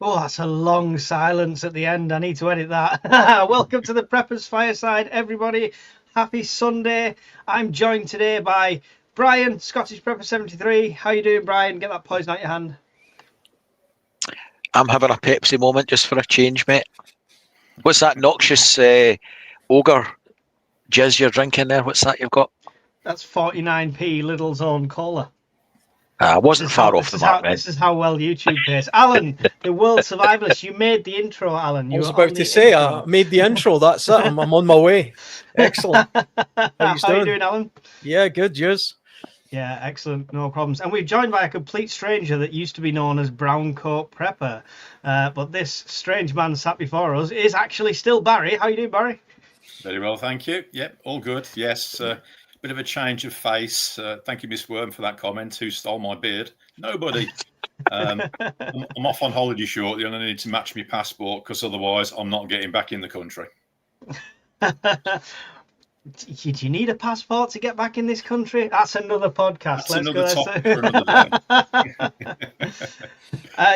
Oh, that's a long silence at the end. I need to edit that. Welcome to the Preppers Fireside, everybody. Happy Sunday. I'm joined today by Brian, Scottish Prepper 73. How you doing, Brian? Get that poison out your hand. I'm having a Pepsi moment just for a change, mate. What's that noxious ogre jizz you're drinking there? What's that you've got? That's 49p Lidl's own cola. I wasn't far off the mark, man. This is how well YouTube pays. Alan, the world survivalist, you made the intro, Alan. I was about to say, I made the intro. That's it. I'm on my way. Excellent. How you doing, Alan? Yeah, good. Yours? Yeah, excellent. No problems. And we're joined by a complete stranger that used to be known as Brown Coat Prepper. But this strange man sat before us is actually still Barry. How you doing, Barry? Very well, thank you. Yep, all good. Yes, bit of a change of face. Thank you, Miss Worm, for that comment. Who stole my beard? Nobody. I'm off on holiday shortly and I need to match my passport because otherwise I'm not getting back in the country. Do you need a passport to get back in this country? That's another podcast. That's another topic for another day.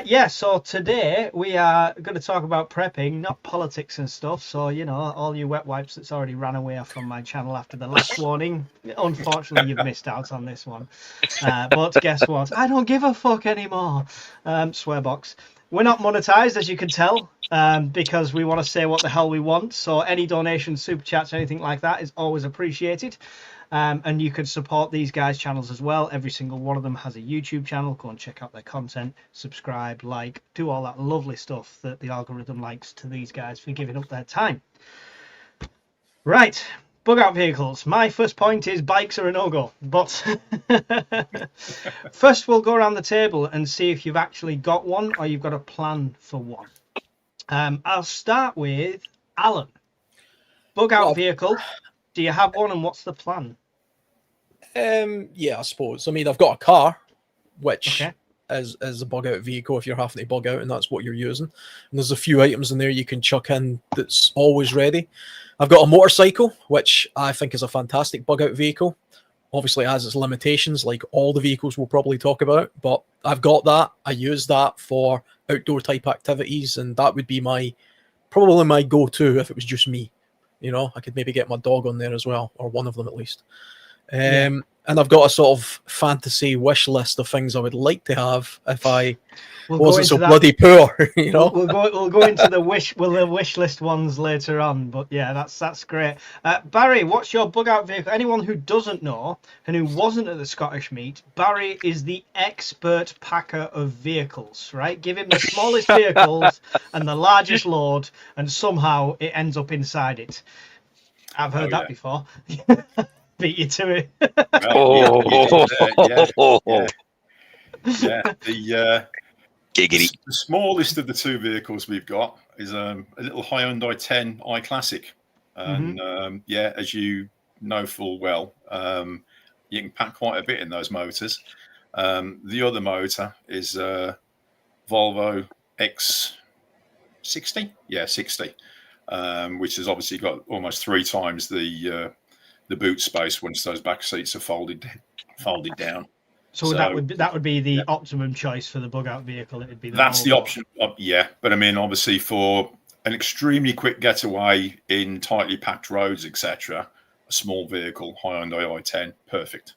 Yeah, so today we are going to talk about prepping, not politics and stuff. So, you know, all you wet wipes that's already ran away from my channel after the last warning, unfortunately, you've missed out on this one. But guess what? I don't give a fuck anymore. Swearbox. We're not monetized, as you can tell, because we want to say what the hell we want. So any donations, super chats, anything like that is always appreciated. And you can support these guys' channels as well. Every single one of them has a YouTube channel. Go and check out their content, subscribe, like, do all that lovely stuff that the algorithm likes to these guys for giving up their time. Right. Bug out vehicles. My first point is bikes are a no-go. But first we'll go around the table and see if you've actually got one or you've got a plan for one. I'll start with Alan. Bug out vehicle. Do you have one and what's the plan? Yeah, I suppose. I mean, I've got a car, which is a bug out vehicle if you're having to bug out and that's what you're using. And there's a few items in there you can chuck in that's always ready. I've got a motorcycle, which I think is a fantastic bug out vehicle. Obviously, it has its limitations, like all the vehicles we'll probably talk about. But I've got that. I use that for outdoor type activities, and that would be probably my go-to if it was just me. You know, I could maybe get my dog on there as well, or one of them at least. And I've got a sort of fantasy wish list of things I would like to have if I wasn't so bloody poor. You know, we'll go into the wish list ones later on. But yeah, that's great. Barry, what's your bug out vehicle? Anyone who doesn't know and who wasn't at the Scottish meet, Barry is the expert packer of vehicles. Right? Give him the smallest vehicles and the largest load, and somehow it ends up inside it. I've heard that before. Beat you to it. The smallest of the two vehicles we've got is a little Hyundai 10 i-Classic. And as you know full well, you can pack quite a bit in those motors. The other motor is Volvo X60. Yeah, 60. Which has obviously got almost 3 times the boot space once those back seats are folded down. So that would be the optimum choice for the bug out vehicle. It'd be the option. But I mean, obviously for an extremely quick getaway in tightly packed roads, etc., a small vehicle, Hyundai i10, perfect.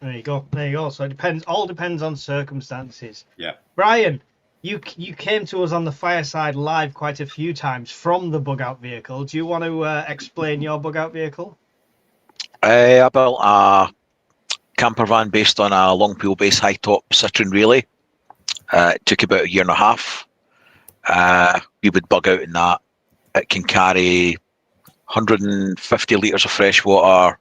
There you go. So it all depends on circumstances. Yeah. Brian, you came to us on the Fireside live quite a few times from the bug out vehicle. Do you want to explain your bug out vehicle? I built a camper van based on a long wheelbase high top Citroen Relay. It took about 1.5 years. We would bug out in that. It can carry 150 litres of fresh water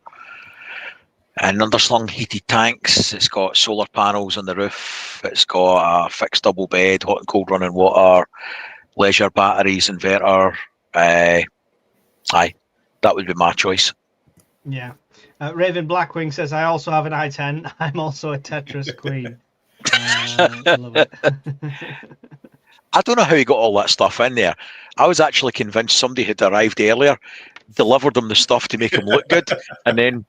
and underslung heated tanks. It's got solar panels on the roof. It's got a fixed double bed, hot and cold running water, leisure batteries, inverter. That would be my choice. Yeah. Raven Blackwing says, I also have an i10. I'm also a Tetris queen. Love it. I don't know how he got all that stuff in there. I was actually convinced somebody had arrived earlier, delivered them the stuff to make him look good, and then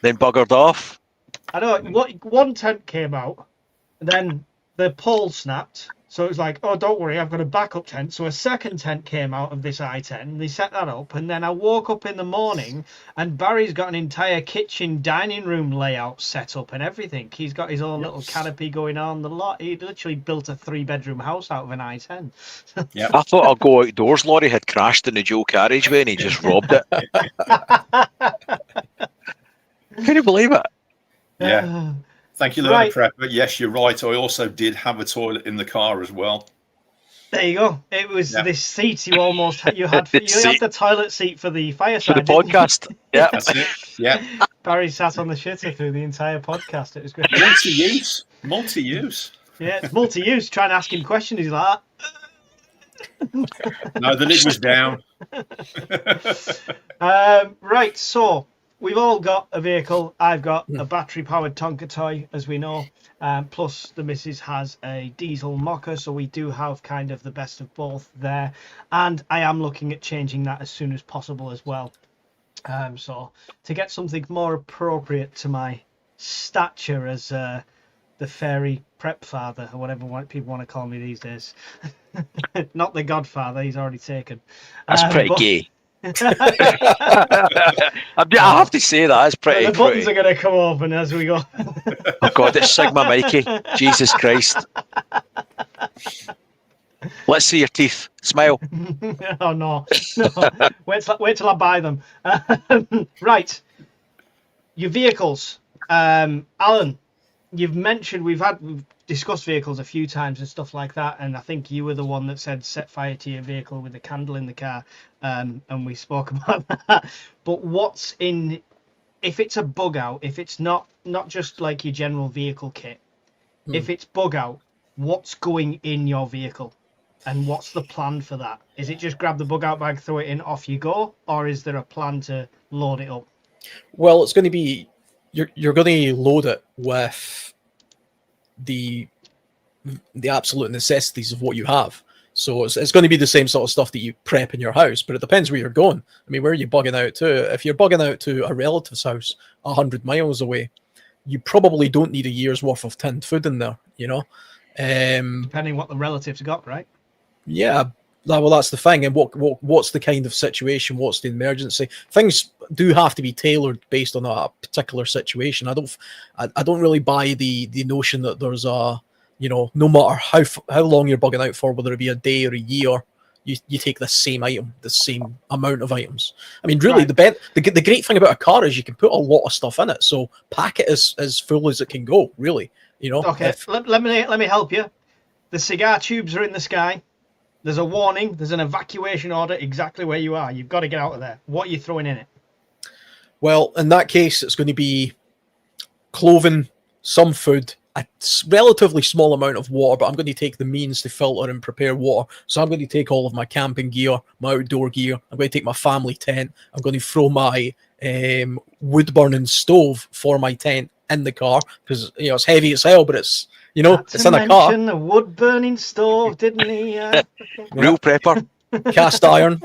buggered off. I know. One tent came out, and then the pole snapped, So it was like, oh, don't worry, I've got a backup tent. So a second tent came out of this I-10. They set that up, and then I woke up in the morning, and Barry's got an entire kitchen dining room layout set up and everything. He's got his own little canopy going on. The lot. He literally built a 3-bedroom house out of an I-10. Yeah. I thought I'll go outdoors. Lorry had crashed in the dual carriageway and he just robbed it. Can you believe it? Yeah. Thank you, Learner Prep. But yes, you're right. I also did have a toilet in the car as well. There you go. It was this seat you almost had. You had the toilet seat for the Fireside. For the podcast. Yeah. That's it. Yeah. Barry sat on the shitter through the entire podcast. It was great. Multi-use. Yeah, it's multi-use. Trying to ask him questions. He's like, no, the lid was down. Right, so we've all got a vehicle. I've got a battery-powered Tonka toy, as we know. Plus, the missus has a diesel mocker, so we do have kind of the best of both there. And I am looking at changing that as soon as possible as well. So to get something more appropriate to my stature as the fairy prep father, or whatever people want to call me these days. Not the Godfather, he's already taken. That's pretty gay. I have to say that. It's pretty. The buttons are going to come open as we go. Oh God, it's Sigma Mikey. Jesus Christ. Let's see your teeth. Smile. Oh no. Wait till I buy them. Right. Your vehicles. Alan, you've mentioned we've discussed vehicles a few times and stuff like that, and I think you were the one that said set fire to your vehicle with a candle in the car, and we spoke about that. But what's in, if it's a bug out, if it's not just like your general vehicle kit, if it's bug out, what's going in your vehicle, and what's the plan for that? Is it just grab the bug out bag, throw it in, off you go, or is there a plan to load it up? Well, it's going to be, you're going to load it with the absolute necessities of what you have. So it's going to be the same sort of stuff that you prep in your house, but it depends where you're going. I mean, where are you bugging out to? If you're bugging out to a relative's house 100 miles away, you probably don't need a year's worth of tinned food in there, you know? Depending what the relative's got, right? Yeah. Well, that's the thing. And what's the kind of situation? What's the emergency? Things do have to be tailored based on a particular situation. I don't really buy the notion that there's a, you know, no matter how long you're bugging out for, whether it be a day or a year, you take the same item, the same amount of items. I mean, really, right. The great thing about a car is you can put a lot of stuff in it. So pack it as full as it can go, really. You know. Okay. Let me help you. The cigar tubes are in the sky. There's a warning. There's an evacuation order exactly where you are. You've got to get out of there. What are you throwing in it? Well, in that case, it's going to be clothing, some food, a relatively small amount of water, but I'm going to take the means to filter and prepare water. So I'm going to take all of my camping gear, my outdoor gear. I'm going to take my family tent. I'm going to throw my wood-burning stove for my tent in the car because, you know, it's heavy as hell, but it's, you know, it's in a car. The wood-burning stove, didn't he? Real prepper. Cast iron.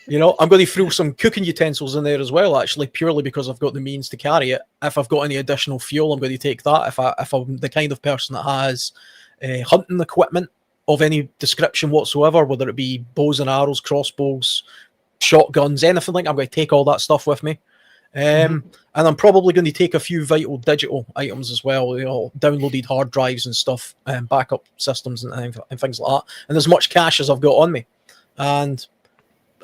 You know, I'm going to throw some cooking utensils in there as well, actually, purely because I've got the means to carry it. If I've got any additional fuel, I'm going to take that. If I'm the kind of person that has hunting equipment of any description whatsoever, whether it be bows and arrows, crossbows, shotguns, anything like that, I'm going to take all that stuff with me. And I'm probably going to take a few vital digital items as well, you know, downloaded hard drives and stuff, and backup systems and things like that. And as much cash as I've got on me. And,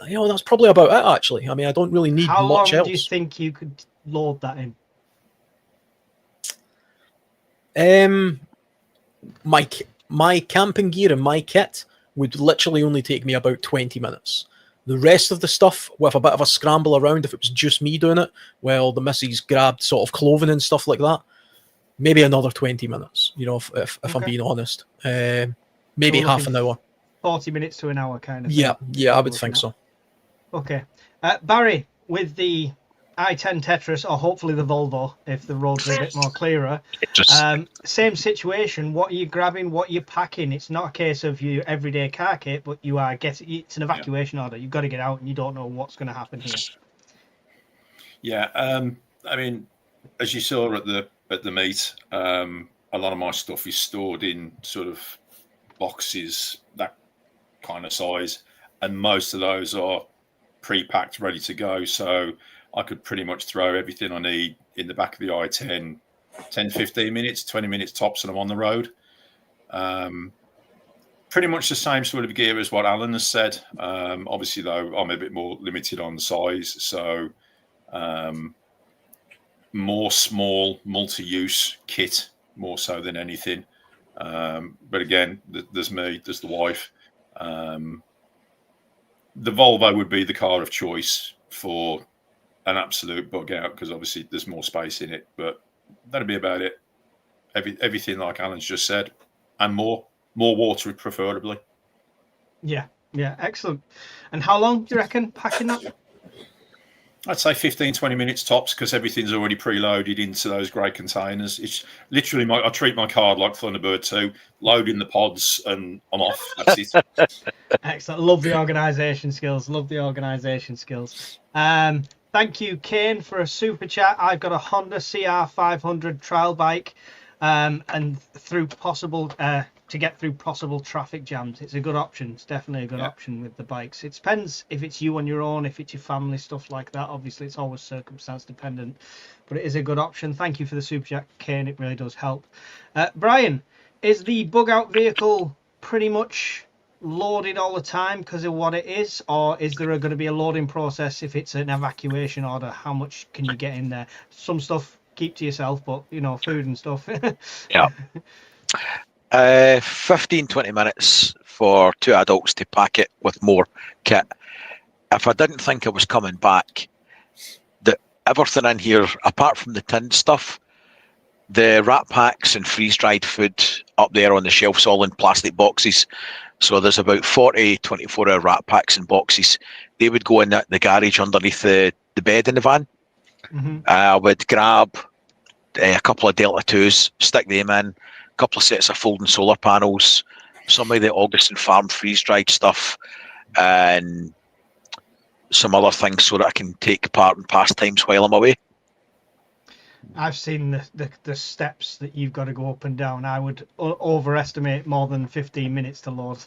you know, that's probably about it, actually. I mean, I don't really need much else. How long do you think you could load that in? My camping gear and my kit would literally only take me about 20 minutes. The rest of the stuff, with a bit of a scramble around, if it was just me doing it, well, the missus grabbed sort of clothing and stuff like that, maybe another 20 minutes, you know, if I'm being honest. Maybe so half an hour. 40 minutes to an hour kind of thing. Yeah, I would think so. Okay. Barry, with the I-10 Tetris, or hopefully the Volvo, if the roads are a bit more clearer, same situation. What are you grabbing? What are you packing? It's not a case of your everyday car kit, but you are it's an evacuation order. You've got to get out, and you don't know what's going to happen here. Yeah. I mean, as you saw at the meet, a lot of my stuff is stored in sort of boxes, that kind of size, and most of those are pre-packed, ready to go. So I could pretty much throw everything I need in the back of the i10, 10, 15 minutes, 20 minutes tops, and I'm on the road. Pretty much the same sort of gear as what Alan has said. Obviously, though, I'm a bit more limited on size. So more small, multi-use kit, more so than anything. But again, there's me, there's the wife. The Volvo would be the car of choice for an absolute bug out, because obviously there's more space in it. But that'd be about it. Everything like Alan's just said, and more water preferably. Yeah, excellent. And how long do you reckon packing that? I'd say 15, 20 minutes tops, because everything's already preloaded into those grey containers. It's literally I treat my card like Thunderbird 2, load in the pods and I'm off. That's it. Excellent. Love the organisation skills. Thank you, Kane, for a super chat. I've got a Honda CR500 trial bike, and through possible to get through possible traffic jams. It's a good option. It's definitely a good option with the bikes. It depends if it's you on your own, if it's your family, stuff like that. Obviously, it's always circumstance dependent, but it is a good option. Thank you for the super chat, Kane. It really does help. Brian, is the bug out vehicle pretty much loaded all the time because of what it is, or is there going to be a loading process if it's an evacuation order? How much can you get in there? Some stuff keep to yourself, but food and stuff. Yeah. 15-20 minutes for 2 adults to pack it with more kit. If I didn't think I was coming back, everything in here, apart from the tinned stuff, the rat packs and freeze-dried food up there on the shelves, all in plastic boxes. So there's about 40 24-hour rat packs and boxes. They would go in the garage underneath the bed in the van. Mm-hmm. I would grab a couple of Delta 2s, stick them in, a couple of sets of folding solar panels, some of the Augustin Farm freeze-dried stuff, and some other things so that I can take part in pastimes while I'm away. I've seen the steps that you've got to go up and down. I would overestimate more than 15 minutes to load.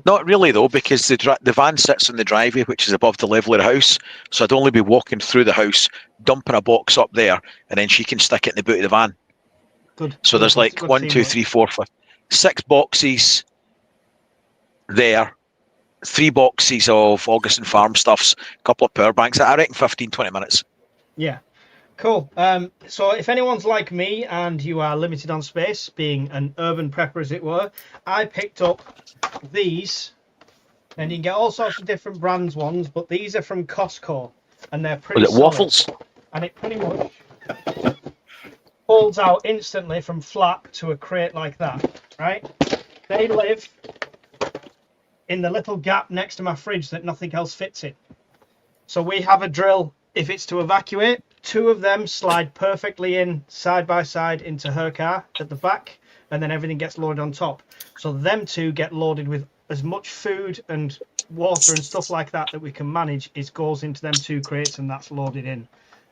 Not really, though, because the van sits in the driveway, which is above the level of the house. So I'd only be walking through the house, dumping a box up there, and then she can stick it in the boot of the van. Good. So there's like 1, 2, 3, 4, 5, 6 boxes there, 3 boxes of Augustin Farm stuffs, a couple of power banks. I reckon 15, 20 minutes. Yeah. Cool. So if anyone's like me and you are limited on space, being an urban prepper as it were, I picked up these, and you can get all sorts of different brands ones, but these are from Costco, and they're pretty Was it solid. waffles? And it pretty much folds out instantly from flat to a crate like that, right? They live in the little gap next to my fridge that nothing else fits in. So we have a drill. If it's to evacuate, 2 of them slide perfectly in side by side into her car at the back, and then everything gets loaded on top. So them 2 get loaded with as much food and water and stuff like that we can manage. It goes into them 2 crates, and that's loaded in.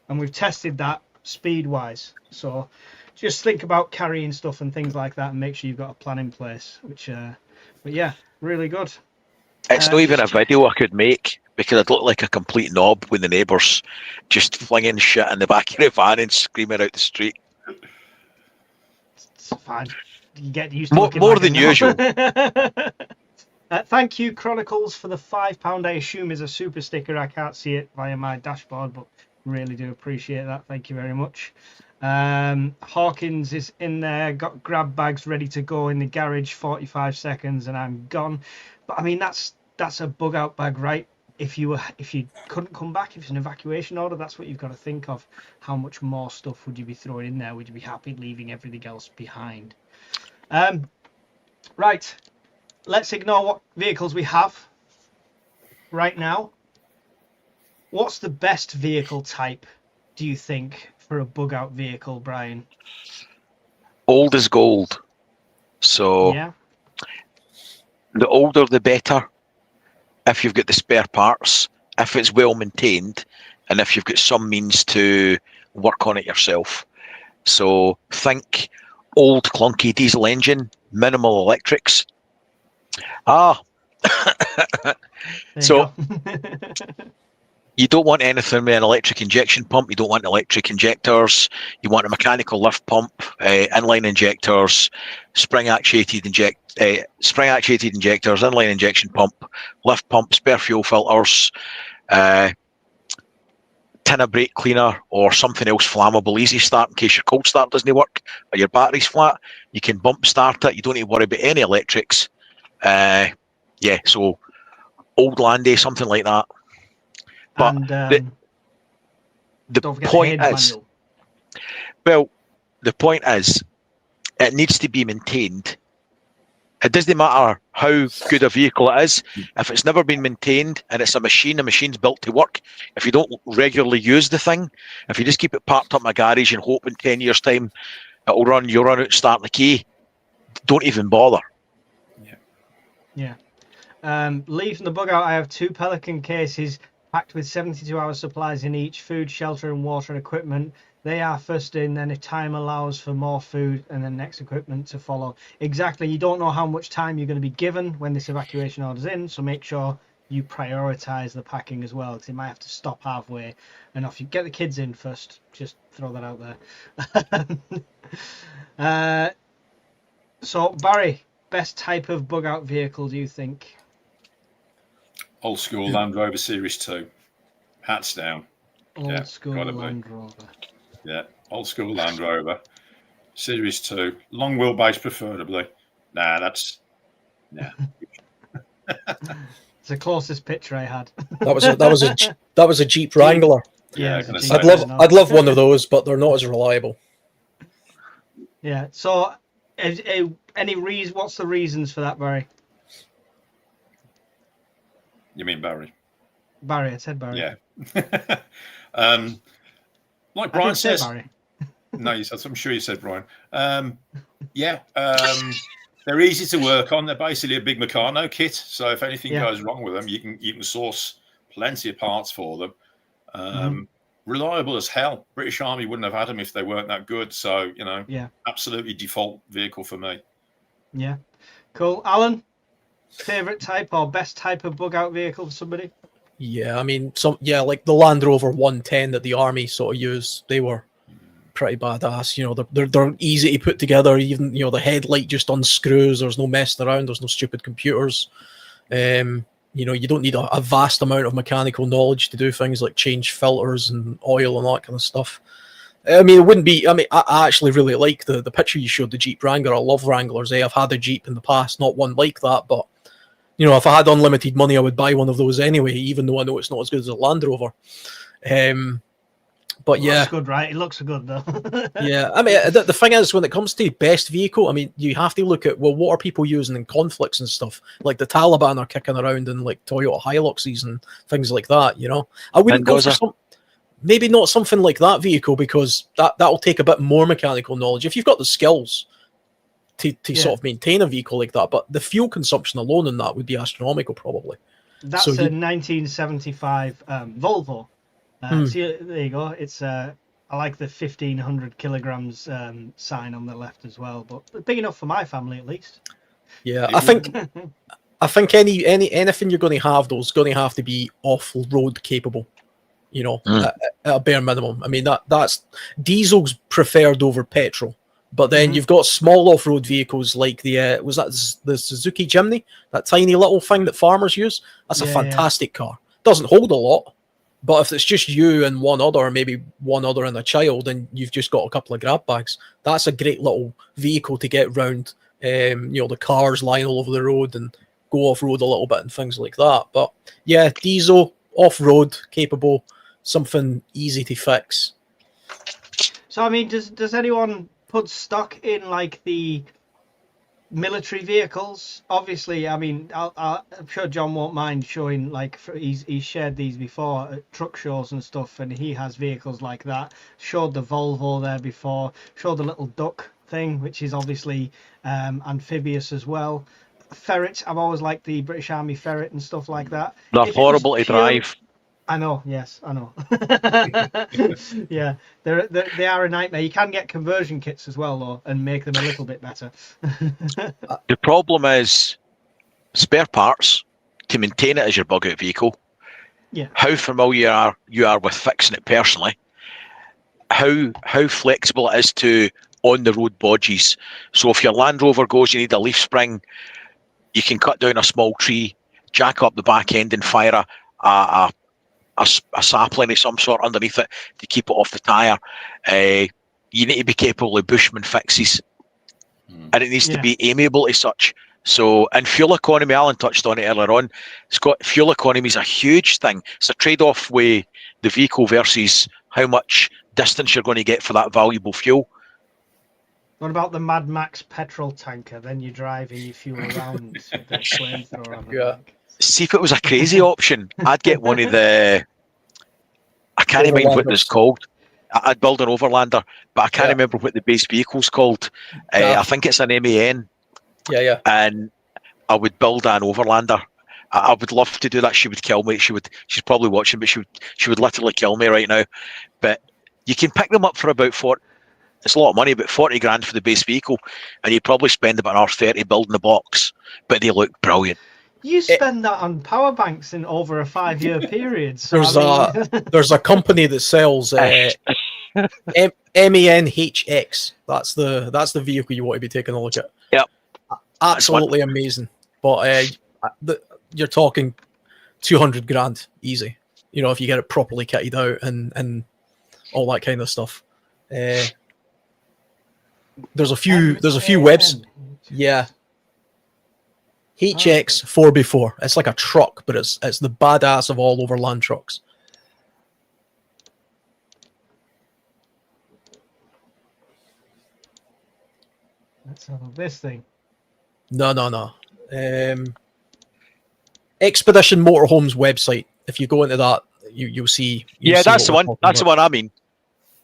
And we've tested that speed-wise. So just think about carrying stuff and things like that, and make sure you've got a plan in place. But yeah, really good. It's not even a video I could make, because I'd look like a complete knob with the neighbours just flinging shit in the back of the van and screaming out the street. It's fine. You get used to looking more like than usual. Thank you, Chronicles, for the £5. I assume is a super sticker. I can't see it via my dashboard, but really do appreciate that. Thank you very much. Hawkins is in there, got grab bags ready to go in the garage, 45 seconds and I'm gone. But I mean, that's a bug out bag, right? If you couldn't come back, if it's an evacuation order, that's what you've got to think of. How much more stuff would you be throwing in there? Would you be happy leaving everything else behind? Right, let's ignore what vehicles we have right now. What's the best vehicle type, do you think, for a bug out vehicle, Brian? Old is gold. So yeah, the older the better. If you've got the spare parts, if it's well maintained, and if you've got some means to work on it yourself. So think old clunky diesel engine, minimal electrics. So you don't want anything with an electric injection pump. You don't want electric injectors. You want a mechanical lift pump, inline injectors, spring actuated injectors, inline injection pump, lift pump, spare fuel filters, tin of brake cleaner, or something else flammable, easy start in case your cold start doesn't work or your battery's flat. You can bump start it. You don't need to worry about any electrics. So old Landy, something like that. But and the point is, well, the point is, it needs to be maintained. It doesn't matter how good a vehicle it is. If it's never been maintained and it's a machine, the machine's built to work. If you don't regularly use the thing, if you just keep it parked up in a garage and hope in 10 years' time it'll run, you'll run out and start the key, don't even bother. Yeah. Leaving the bug out, I have 2 Pelican cases packed with 72-hour supplies in each, food, shelter, and water and equipment. They are first in, then if time allows for more food, and then next equipment to follow. Exactly. You don't know how much time you're going to be given when this evacuation order's in, so make sure you prioritize the packing as well, because you might have to stop halfway. And if you get the kids in first, just throw that out there. So, Barry, best type of bug out vehicle do you think? Old school Land Rover Series 2. Hats down. Old school Land Rover. Yeah, old school Land Rover Series 2. Long wheelbase preferably. It's the closest picture I had. That was a Jeep Wrangler. Yeah, I'd love one of those, but they're not as reliable. Yeah. So, any reason? What's the reasons for that, Barry? You mean Barry? Barry, I said Barry. Yeah. Like Brian says. Barry. No, I'm sure you said Brian. They're easy to work on. They're basically a big Meccano kit. So if anything goes wrong with them, you can source plenty of parts for them. Reliable as hell. British Army wouldn't have had them if they weren't that good. So absolutely default vehicle for me. Yeah, cool. Alan, favorite type or best type of bug out vehicle for somebody? Yeah, I mean, like the Land Rover 110 that the Army sort of used, they were pretty badass. You know, they're easy to put together. Even, you know, the headlight just unscrews. There's no messing around. There's no stupid computers. You know, you don't need a vast amount of mechanical knowledge to do things like change filters and oil and that kind of stuff. I mean, it wouldn't be. I mean, I actually really like the picture you showed, the Jeep Wrangler. I love Wranglers. I've had a Jeep in the past, not one like that, but you know, if I had unlimited money, I would buy one of those anyway, even though I know it's not as good as a Land Rover. But yeah, looks good, right? It looks good though. Yeah, I mean, the thing is, when it comes to best vehicle, I mean, you have to look at, well, what are people using in conflicts and stuff? Like the Taliban are kicking around in like Toyota Hiluxes and things like that. You know, I wouldn't go for maybe not something like that vehicle, because that'll take a bit more mechanical knowledge if you've got the skills to sort of maintain a vehicle like that. But the fuel consumption alone in that would be astronomical, probably. That's a 1975 Volvo. See, there you go. It's I like the 1,500 kilograms sign on the left as well, but big enough for my family at least. Yeah, I think anything you're going to have, though, is going to have to be off-road capable. You know, at a bare minimum. I mean, that's diesel's preferred over petrol. But then you've got small off-road vehicles like the Suzuki Jimny, that tiny little thing that farmers use. That's a fantastic car. Doesn't hold a lot, but if it's just you and one other, maybe one other and a child, and you've just got a couple of grab bags, that's a great little vehicle to get round. You know, the cars lying all over the road and go off-road a little bit and things like that. But yeah, diesel, off-road capable, something easy to fix. So I mean, does anyone put stock in like the military vehicles? Obviously, I mean, I'm sure John won't mind showing, like, he's shared these before at truck shows and stuff, and he has vehicles like that. Showed the Volvo there before, showed the little duck thing, which is obviously amphibious as well. Ferret, I've always liked the British Army Ferret and stuff like that. They're horrible to drive. I know. Yes, I know. Yeah, they are a nightmare. You can get conversion kits as well, though, and make them a little bit better. The problem is spare parts to maintain it as your bug out vehicle. Yeah. How familiar you are with fixing it personally. How flexible it is to on the road bodges. So if your Land Rover goes, you need a leaf spring, you can cut down a small tree, jack up the back end, and fire a sapling of some sort underneath it to keep it off the tyre. You need to be capable of Bushman fixes, and it needs to be amiable as such. So, and fuel economy, Alan touched on it earlier on. Fuel economy is a huge thing. It's a trade-off with the vehicle versus how much distance you're going to get for that valuable fuel. What about the Mad Max petrol tanker? Then you drive and you fuel around with the flamethrower on the back. See, if it was a crazy option, I'd get one of the... I can't remember what it's called. I'd build an Overlander, but I can't remember what the base vehicle's called. I think it's an MAN. Yeah. And I would build an Overlander. I would love to do that. She would kill me. She's probably watching, but she would literally kill me right now. But you can pick them up for about 40. It's a lot of money, but 40 grand for the base vehicle, and you probably spend about another 30 building the box. But they look brilliant. You spend that on power banks in over a 5-year period. So there's a company that sells MANHX. That's the vehicle you want to be taking a look at. Yep. Absolutely amazing. But you're talking 200 grand easy. You know, if you get it properly kitted out and all that kind of stuff. There's a few webs. Yeah. HX 4x4. It's like a truck, but it's the badass of all overland trucks. Let's have this thing. No. Expedition Motorhome's website. If you go into that, you'll see. That's the one. That's the one I mean.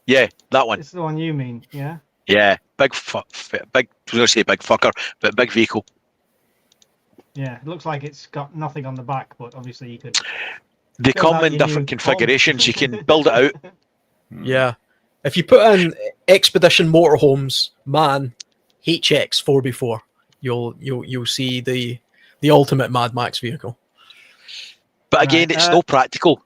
Yeah, that one. It's the one you mean, yeah? Yeah, big. I was going to say big fucker, but big vehicle. Yeah, it looks like it's got nothing on the back, but obviously you could. They come in different configurations. You can build it out. Yeah, if you put in Expedition Motorhomes Man HX 4x4, you'll see the ultimate Mad Max vehicle. But again, it's no practical.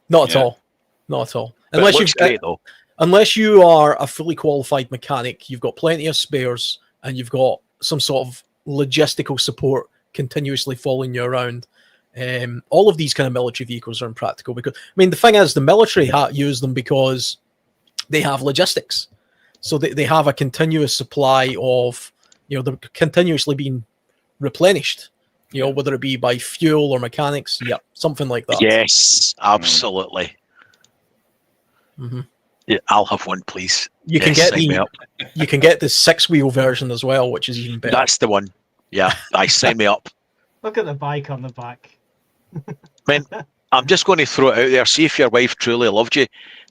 Not at all. Not at all. Unless you've great though. Unless you are a fully qualified mechanic, you've got plenty of spares, and you've got some sort of logistical support continuously following you around. All of these kind of military vehicles are impractical because, I mean, the thing is, the military use them because they have logistics. So they have a continuous supply of, they're continuously being replenished, whether it be by fuel or mechanics. Yeah, something like that. Yes, absolutely. Mm-hmm. Yeah, I'll have one, please. You can get the 6-wheel version as well, which is even better. That's the one. Yeah, sign me up. Look at the bike on the back. Man, I'm just going to throw it out there. See if your wife truly loved you. I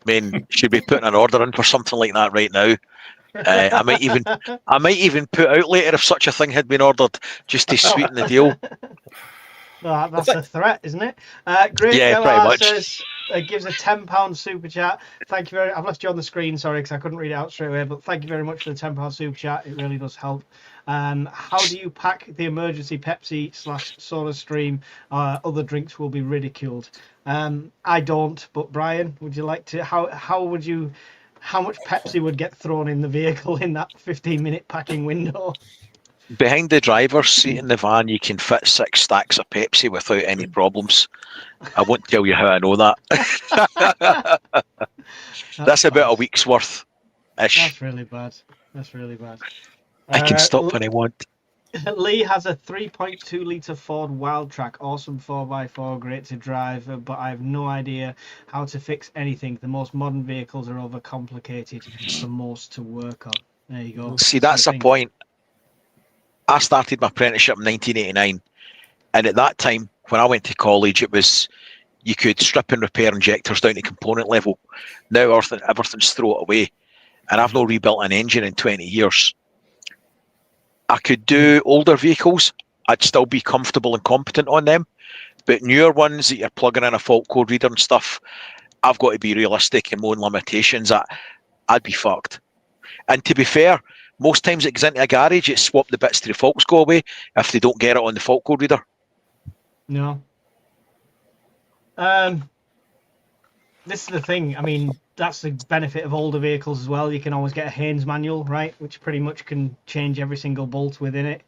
mean, she'd be putting an order in for something like that right now. I might even put out later if such a thing had been ordered, just to sweeten the deal. Well, that's a threat, isn't it? Great. Yeah, pretty much. Says, gives a £10 super chat. Thank you very much. I've left you on the screen, sorry, because I couldn't read it out straight away. But thank you very much for the £10 super chat. It really does help. How do you pack the emergency Pepsi/Soda Stream? Other drinks will be ridiculed. I don't, but Brian, would you like to? How much Pepsi would get thrown in the vehicle in that 15-minute packing window? Behind the driver's seat in the van, you can fit 6 stacks of Pepsi without any problems. I won't tell you how I know that. That's about a week's worth. That's really bad. I can stop when I want. Lee has a 3.2 litre Ford Wildtrak, awesome 4x4, great to drive, but I have no idea how to fix anything. The most modern vehicles are overcomplicated for most to work on. There you go. See, that's a point. I started my apprenticeship in 1989, and at that time, when I went to college, it was you could strip and repair injectors down to component level. Now everything's throw it away, and I've not rebuilt an engine in 20 years. I could do older vehicles. I'd still be comfortable and competent on them, But newer ones that you're plugging in a fault code reader and stuff, I've got to be realistic in my own limitations. I'd be fucked. And to be fair, most times it goes into a garage, it's swap the bits to the faults go away if they don't get it on the fault code reader. No. This is the thing. I mean, that's the benefit of older vehicles as well. You can always get a Haynes manual, right, which pretty much can change every single bolt within it,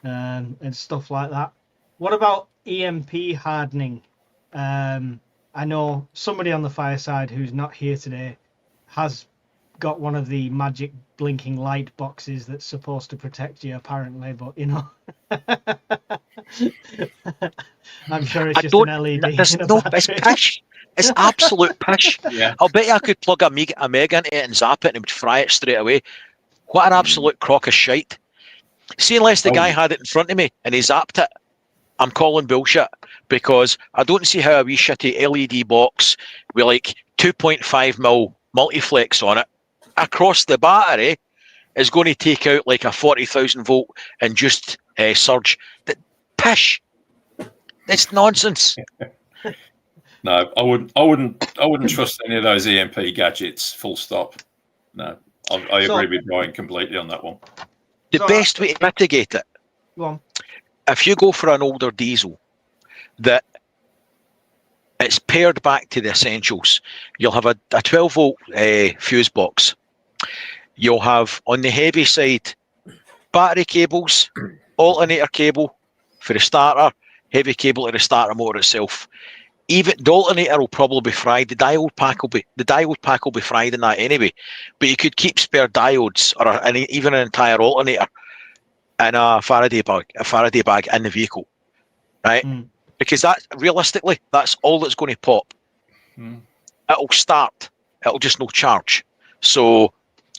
and stuff like that. What about EMP hardening? I know somebody on the Fireside who's not here today has got one of the magic blinking light boxes that's supposed to protect you, apparently, but you know. I'm sure it's just an LED. It's pish. It's absolute pish. Yeah. I'll bet you I could plug a Meg into it and zap it and it would fry it straight away. What an absolute crock of shite. See, unless the guy had it in front of me and he zapped it, I'm calling bullshit, because I don't see how a wee shitty LED box with like 2.5mm multiflex on it across the battery is going to take out like a 40,000 volt and just surge. Pish. It's nonsense. No, I wouldn't trust any of those EMP gadgets. Full stop. No, I agree with Brian completely on that one. The best way to mitigate it, Go on. if you go for an older diesel that it's paired back to the essentials, you'll have a 12 volt fuse box. You'll have on the heavy side battery cables, alternator cable for the starter, heavy cable to the starter motor itself. Even the alternator will probably be fried. The diode pack will be fried in that anyway. But you could keep spare diodes or even an entire alternator in a Faraday bag in the vehicle, right? Because that's realistically that's all that's going to pop. It'll start. It'll just no charge. So,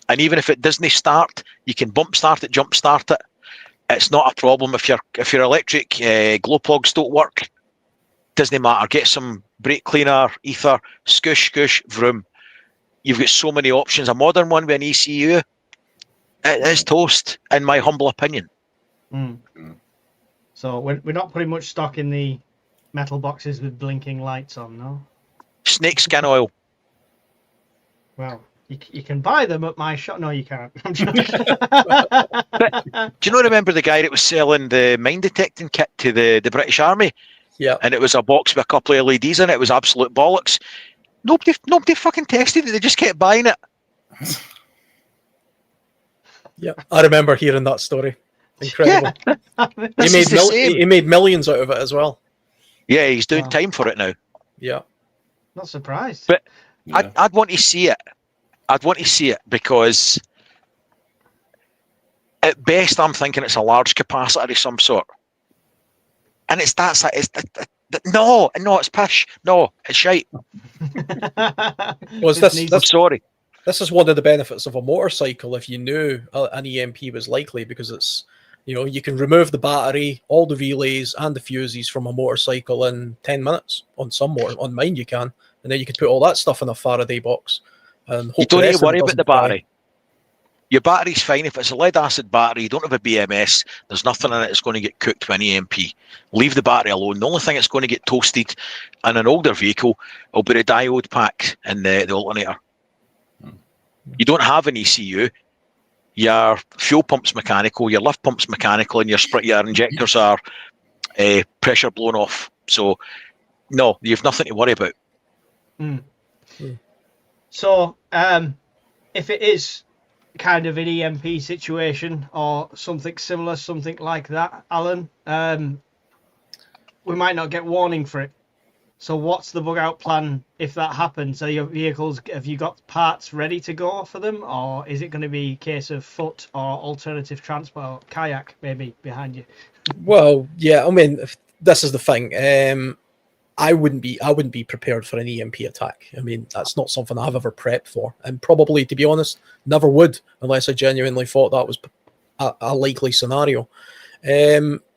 and even if it doesn't start, you can bump start it, jump start it. It's not a problem if your electric glow plugs don't work. Doesn't matter. Get some brake cleaner, ether, scoosh, vroom. You've got so many options. A modern one with an ECU, it is toast, in my humble opinion. So we're not putting much stock in the metal boxes with blinking lights on, no? Snake skin oil. Well, you can buy them at my shop. No, you can't. I'm joking. Do you not remember the guy that was selling the mine detecting kit to the British Army? Yeah. And it was a box with a couple of LEDs in it. It was absolute bollocks. Nobody fucking tested it. They just kept buying it. Yeah, I remember hearing that story. Incredible. Yeah. He made millions out of it as well. Yeah, he's doing time for it now. Yeah. Not surprised. But yeah. I'd want to see it. I'd want to see it because at best I'm thinking it's a large capacity of some sort. And it's no, it's pish. No, it's shite. I'm sorry. This is one of the benefits of a motorcycle if you knew an EMP was likely, because it's, you can remove the battery, all the relays and the fuses from a motorcycle in 10 minutes. On mine you can. And then you could put all that stuff in a Faraday box. And you don't need to worry about the battery. Your battery's fine. If it's a lead acid battery, you don't have a BMS, there's nothing in it that's going to get cooked with an EMP. Leave the battery alone. The only thing that's going to get toasted in an older vehicle will be the diode pack and the alternator. You don't have an ECU. Your fuel pump's mechanical, your lift pump's mechanical, and your injectors are pressure blown off. So, no, you've nothing to worry about. So, if it is kind of an EMP situation or something similar, something like that, Alan, we might not get warning for it. So what's the bug out plan if that happens? Are your vehicles, have you got parts ready to go for them, or is it going to be a case of foot or alternative transport, kayak maybe behind you? Well, yeah, I mean, this is the thing. I wouldn't be prepared for an EMP attack. I mean, that's not something I've ever prepped for, and probably, to be honest, never would unless I genuinely thought that was a likely scenario.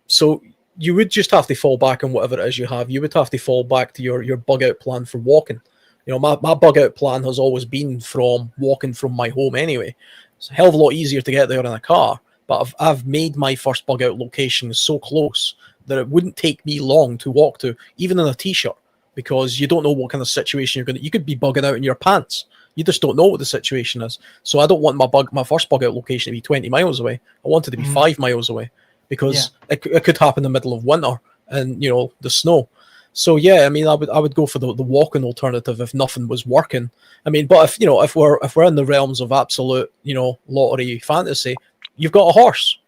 So you would just have to fall back on whatever it is you have. You would have to fall back to your bug out plan for walking. My bug out plan has always been from walking from my home anyway. It's a hell of a lot easier to get there in a car, but I've made my first bug out location so close that it wouldn't take me long to walk to, even in a t-shirt, because you don't know what kind of situation you could be bugging out in your pants. You just don't know what the situation is. So I don't want my first bug out location to be 20 miles away. I want it to be 5 miles away, because it could happen in the middle of winter and, you know, the snow. So yeah, I mean, I would go for the walking alternative if nothing was working. I mean, but if we're in the realms of absolute, you know, lottery fantasy, you've got a horse.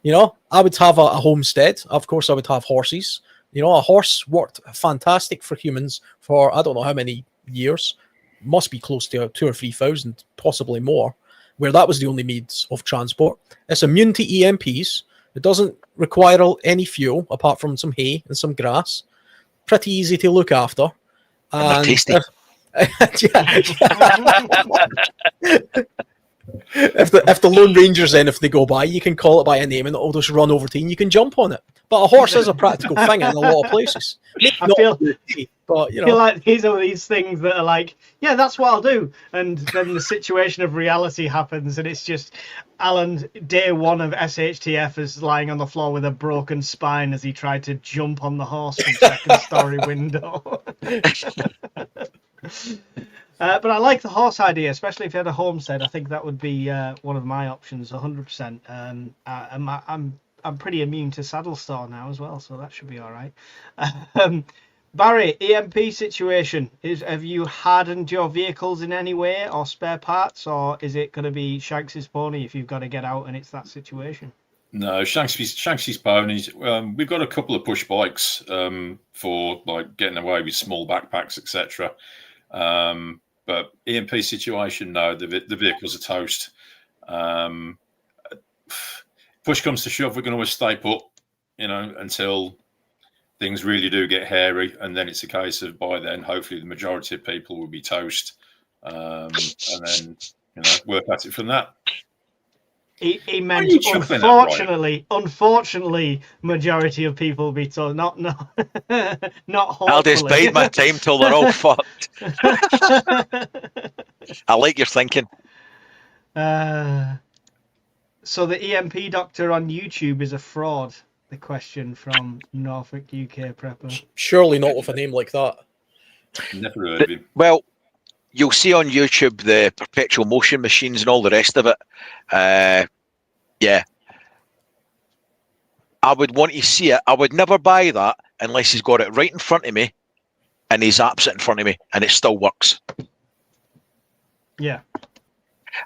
You know, I would have a homestead. Of course, I would have horses. You know, a horse worked fantastic for humans for I don't know how many years. Must be close to 2,000 or 3,000, possibly more, where that was the only means of transport. It's immune to EMPs. It doesn't require any fuel apart from some hay and some grass. Pretty easy to look after. And they're tasty. If the Lone Rangers then, if they go by, you can call it by a name and it'll just run over to you and you can jump on it. But a horse is a practical thing in a lot of places. I feel like these are these things that are like, yeah, that's what I'll do. And then the situation of reality happens and it's just Alan, day one of SHTF, is lying on the floor with a broken spine as he tried to jump on the horse from second story window. But I like the horse idea, especially if you had a homestead. I think that would be one of my options, 100%. I'm pretty immune to saddle store now as well, so that should be all right. Barry, EMP situation. Have you hardened your vehicles in any way or spare parts, or is it going to be Shanks's pony if you've got to get out and it's that situation? No, Shanks's ponies. We've got a couple of push bikes for like getting away with small backpacks, etc. But EMP situation, no, the vehicles are toast. Push comes to shove, we're going to stay put, you know, until things really do get hairy, and then it's a case of by then, hopefully, the majority of people will be toast, and then, you know, work at it from that. He meant unfortunately, majority of people will be told, not hopefully. I'll just bide my time till they're all fucked. I like your thinking. So the EMP doctor on YouTube is a fraud. The question from Norfolk UK Prepper. Surely not with a name like that. Never heard of him. Well, you'll see on YouTube the perpetual motion machines and all the rest of it. Yeah. I would want to see it. I would never buy that unless he's got it right in front of me and he zaps it in front of me and it still works. Yeah.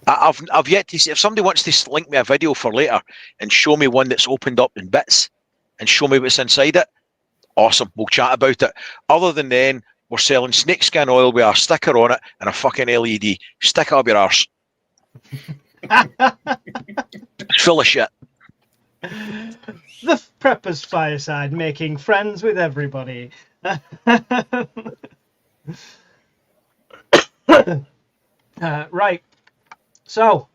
I've yet to see, if somebody wants to link me a video for later and show me one that's opened up in bits and show me what's inside it, awesome, we'll chat about it. Other than then, we're selling snakeskin oil with a sticker on it and a fucking LED. Stick it up your arse. It's full of shit. The Prepper's Fireside, making friends with everybody. Right. So,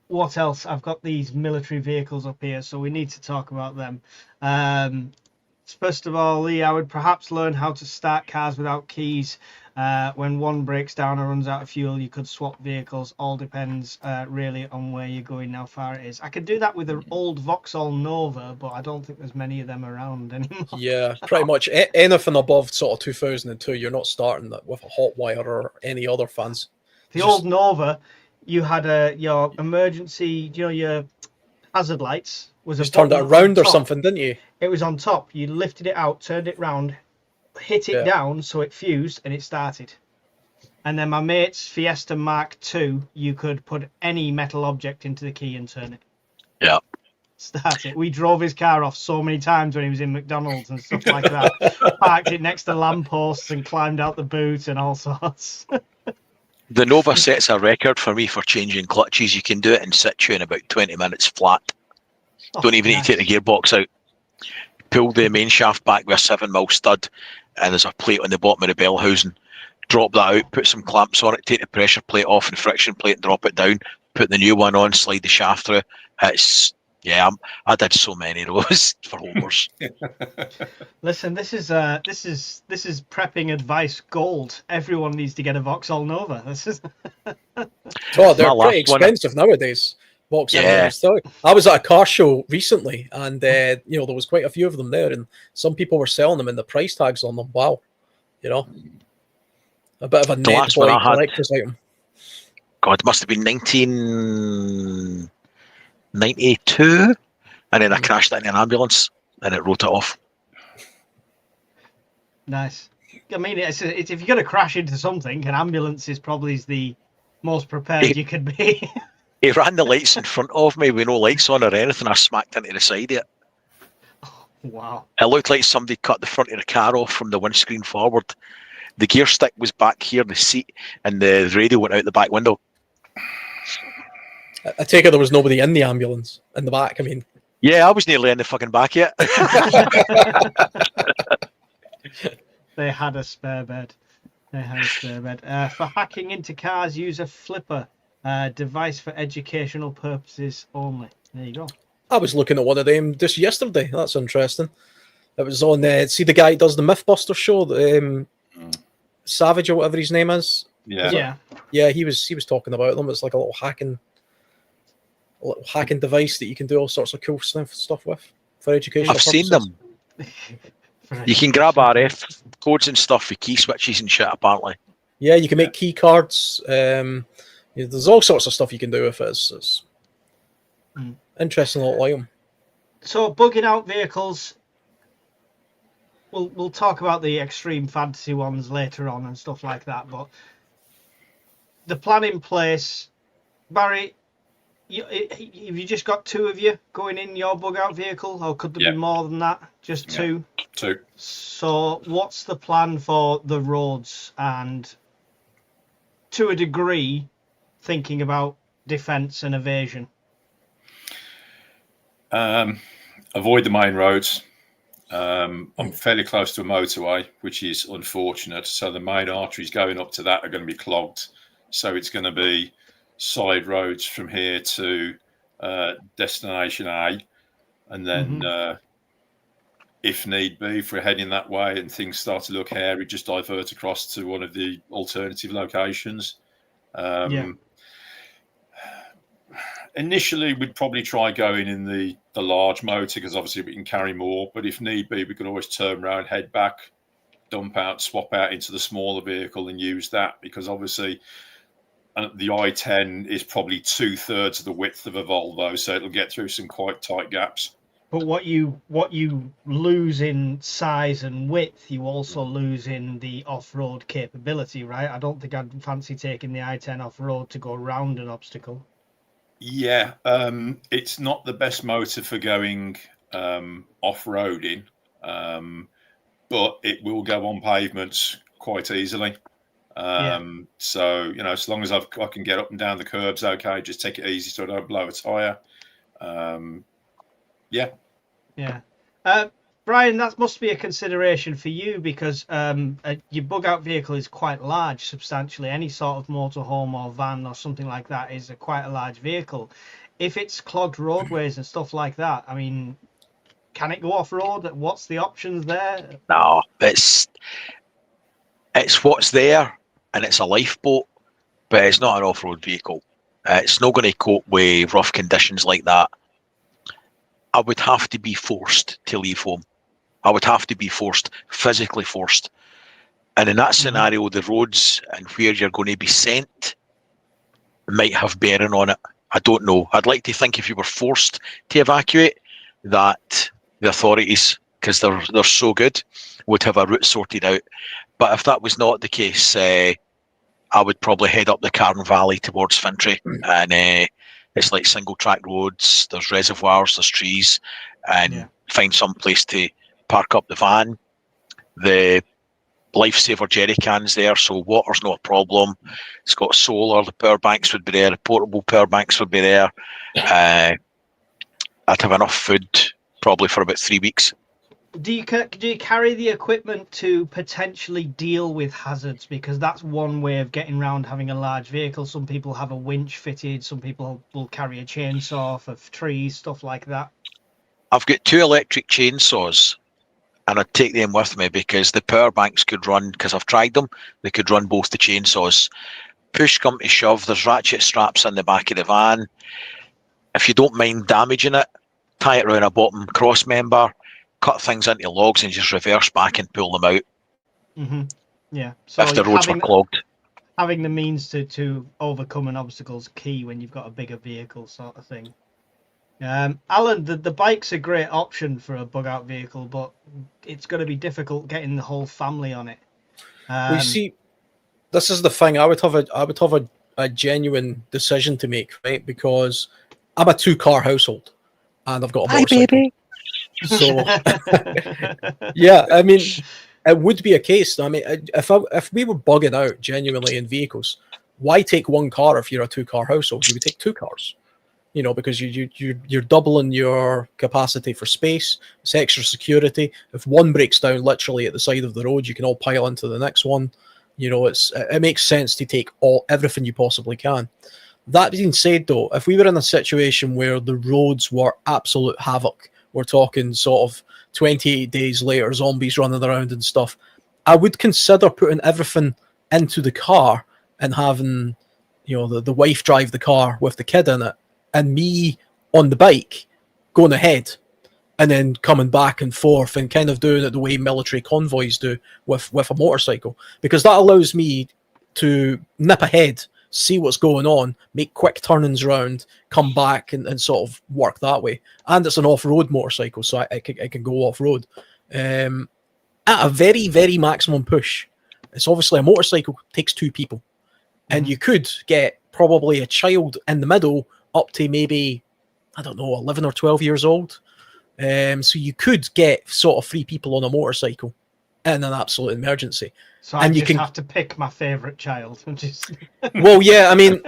what else? I've got these military vehicles up here, so we need to talk about them. First of all, Lee, I would perhaps learn how to start cars without keys. When one breaks down or runs out of fuel, you could swap vehicles. All depends really on where you're going, how far it is. I could do that with an old Vauxhall Nova, but I don't think there's many of them around anymore. Yeah, pretty much anything above sort of 2002, you're not starting that with a hot wire or any other fans. The old Nova, you had your emergency, your hazard lights. Just turned it around or something, didn't you? It was on top. You lifted it out, turned it round, hit it down so it fused and it started. And then my mate's Fiesta Mark II, you could put any metal object into the key and turn it. Yeah. Start it. We drove his car off so many times when he was in McDonald's and stuff like that. Parked it next to lampposts and climbed out the boot and all sorts. The Nova sets a record for me for changing clutches. You can do it in situ in about 20 minutes flat. Don't even need to take the gearbox out. Pull the main shaft back with a 7mm stud, and there's a plate on the bottom of the bell housing. Drop that out, put some clamps on it, take the pressure plate off and friction plate, and drop it down. Put the new one on, slide the shaft through. It's I did so many of those for homers. Listen, this is prepping advice gold. Everyone needs to get a Vauxhall Nova. This is. Oh, they're pretty expensive nowadays. Box Yeah. ambulances. So I was at a car show recently, and there was quite a few of them there, and some people were selling them, and the price tags on them. Wow, a bit of a The net last one boy I had- collector's item. God, it must have been 1992, and then I crashed into an ambulance, and it wrote it off. Nice. I mean, it's if you're going to crash into something, an ambulance is probably the most prepared you could be. He ran the lights in front of me with no lights on or anything. I smacked into the side of it. Wow. It looked like somebody cut the front of the car off from the windscreen forward. The gear stick was back here, the seat, and the radio went out the back window. I take it there was nobody in the ambulance in the back. I mean, yeah, I was nearly in the fucking back yet. They had a spare bed. For hacking into cars, use a flipper device for educational purposes only. There you go. I was looking at one of them just yesterday. That's interesting. It was on. See the guy who does the MythBuster show, Savage or whatever his name is. Yeah. Yeah. He was talking about them. It's like a little hacking device that you can do all sorts of cool stuff with for education. I've seen them. You can grab RF codes and stuff with key switches and shit, apparently. Yeah, you can make key cards. There's all sorts of stuff you can do with it. It's interesting little item. So bugging out vehicles. We'll talk about the extreme fantasy ones later on and stuff like that. But the plan in place, Barry. Have you just got two of you going in your bug out vehicle, or could there be more than that? Just two? Two. So what's the plan for the roads, and to a degree thinking about defence and evasion? Avoid the main roads. I'm fairly close to a motorway, which is unfortunate. So the main arteries going up to that are going to be clogged. So it's going to be side roads from here to destination A, and then if need be, if we're heading that way and things start to look hairy, just divert across to one of the alternative locations. Initially, we'd probably try going in the large motor, because obviously we can carry more, but if need be, we could always turn around, head back, dump out, swap out into the smaller vehicle and use that, because obviously the I-10 is probably 2/3 of the width of a Volvo, so it'll get through some quite tight gaps. But what you lose in size and width, you also lose in the off-road capability, right? I don't think I'd fancy taking the I-10 off-road to go around an obstacle. Yeah, it's not the best motor for going off-roading, but it will go on pavements quite easily. So, as long as I can get up and down the curbs, okay, just take it easy so I don't blow a tyre. Brian, that must be a consideration for you, because your bug out vehicle is quite large, substantially. Any sort of motorhome or van or something like that is quite a large vehicle. If it's clogged roadways and stuff like that, I mean, can it go off road? What's the options there? No, it's what's there, and it's a lifeboat, but it's not an off-road vehicle. It's not going to cope with rough conditions like that. I would have to be forced to leave home. I would have to be forced, physically forced. And in that scenario, the roads and where you're going to be sent might have bearing on it. I don't know. I'd like to think if you were forced to evacuate, that the authorities, because they're so good, would have a route sorted out. But if that was not the case, I would probably head up the Carn Valley towards Fintry, and it's like single track roads. There's reservoirs, there's trees, and find some place to park up the van. The lifesaver jerry cans there, so water's not a problem. It's got solar. The power banks would be there. The portable power banks would be there. I'd have enough food probably for about 3 weeks. Do you carry the equipment to potentially deal with hazards? Because that's one way of getting around having a large vehicle. Some people have a winch fitted. Some people will carry a chainsaw for trees, stuff like that. I've got 2 electric chainsaws, and I'd take them with me because the power banks could run, because I've tried them, they could run both the chainsaws. Push come to shove, there's ratchet straps in the back of the van. if you don't mind damaging it, tie it around a bottom cross member, cut things into logs, and just reverse back and pull them out. Mm-hmm. Yeah. So if the roads were clogged. Having the means to overcome an obstacle is key when you've got a bigger vehicle, sort of thing. Alan, the bike's a great option for a bug out vehicle, but it's going to be difficult getting the whole family on it. We see, this is the thing. I would have a genuine decision to make, right? Because I'm a 2-car household, and I've got a motorcycle. Baby. So, yeah, I mean, it would be a case. I mean, if we were bugging out genuinely in vehicles, why take 1 car if you're a 2-car household? You would take 2 cars. You know, because you're doubling your capacity for space. It's extra security. If one breaks down literally at the side of the road, you can all pile into the next one. You know, it makes sense to take everything you possibly can. That being said, though, if we were in a situation where the roads were absolute havoc, we're talking sort of 28 days later, zombies running around and stuff, I would consider putting everything into the car and having, you know, the wife drive the car with the kid in it, and me on the bike going ahead and then coming back and forth and kind of doing it the way military convoys do with a motorcycle, because that allows me to nip ahead, see what's going on, make quick turnings around, come back and sort of work that way. And it's an off-road motorcycle, so I can go off-road at a very, very maximum push. It's obviously a motorcycle takes 2 people, and you could get probably a child in the middle up to maybe, I don't know, 11 or 12 years old. So you could get sort of 3 people on a motorcycle in an absolute emergency. So I just have to pick my favourite child. Well, yeah, I mean,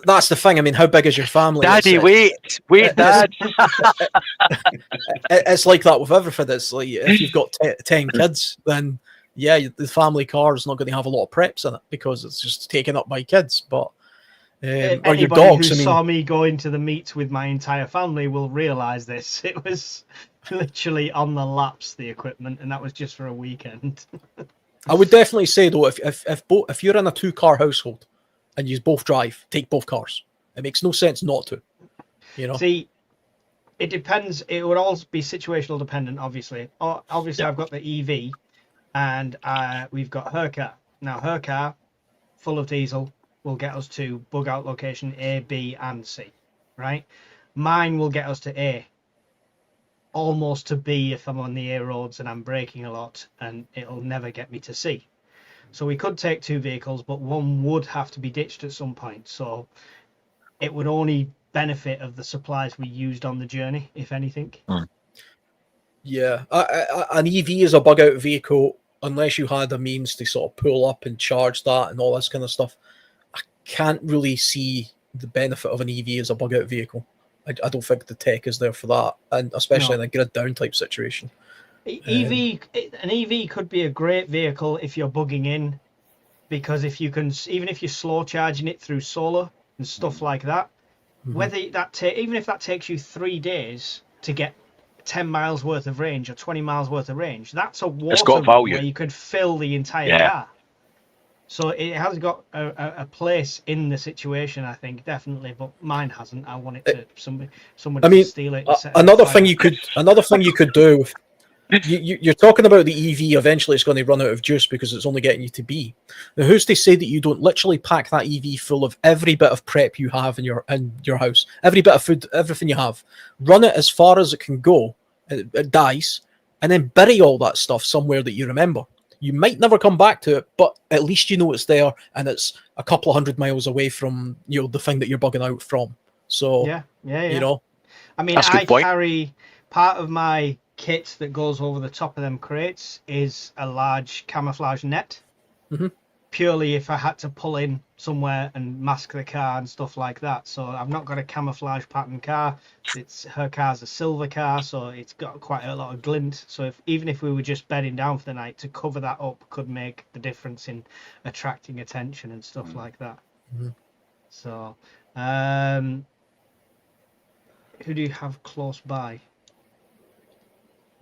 that's the thing. I mean, how big is your family? Daddy, wait, Dad. It's like that with everything. It's like if you've got 10 kids, then yeah, the family car is not going to have a lot of preps in it because it's just taken up by kids. But or your dogs. Who saw me going to the meet with my entire family will realise this. It was literally on the laps, the equipment, and that was just for a weekend. I would definitely say though, if you're in a 2-car household and you both drive, take both cars. It makes no sense not to. You know. See, it depends. It would all be situational dependent, obviously. Obviously, yeah. I've got the EV, and we've got her car. Now, her car, full of diesel, will get us to bug out location A, B, and C, right? Mine will get us to A, almost to B if I'm on the A roads and I'm braking a lot, and it'll never get me to C. So we could take 2 vehicles, but one would have to be ditched at some point. So it would only benefit of the supplies we used on the journey, if anything. Yeah, an EV is a bug out vehicle unless you had a means to sort of pull up and charge that and all this kind of stuff. I can't really see the benefit of an EV as a bug out vehicle. I don't think the tech is there for that, and especially in a grid down type situation. An EV could be a great vehicle if you're bugging in, because if you can, even if you're slow charging it through solar and stuff like that, whether that even if that takes you 3 days to get 10 miles worth of range or 20 miles worth of range, that's a water where you could fill the entire car. So it has got a place in the situation, I think, definitely, but mine hasn't. I want it to somebody to steal it. Another thing you could do. You're talking about the EV. Eventually, it's going to run out of juice because it's only getting you to B. Now, who's to say that you don't literally pack that EV full of every bit of prep you have in your house, every bit of food, everything you have, run it as far as it can go, it dies, and then bury all that stuff somewhere that you remember. You might never come back to it, but at least you know it's there, and it's a couple of 100 miles away from the thing that you're bugging out from. So yeah. You know, I mean, I carry part of my kit that goes over the top of them crates is a large camouflage net, purely if I had to pull in somewhere and mask the car and stuff like that. So I've not got a camouflage pattern car. Her car's a silver car, so it's got quite a lot of glint. So even if we were just bedding down for the night, to cover that up could make the difference in attracting attention and stuff like that. So who do you have close by?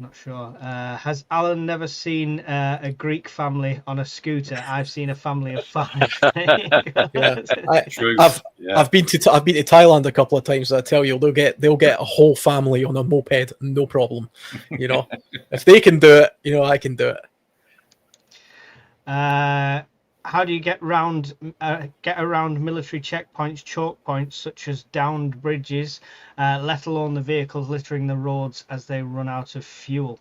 Not sure. Has Alan never seen a Greek family on a scooter? I've seen a family of 5. Yeah, Truth. I've been to Thailand a couple of times. I tell you, they'll get a whole family on a moped, no problem. You know, if they can do it, you know, I can do it. How do you get around military checkpoints, choke points such as downed bridges, let alone the vehicles littering the roads as they run out of fuel?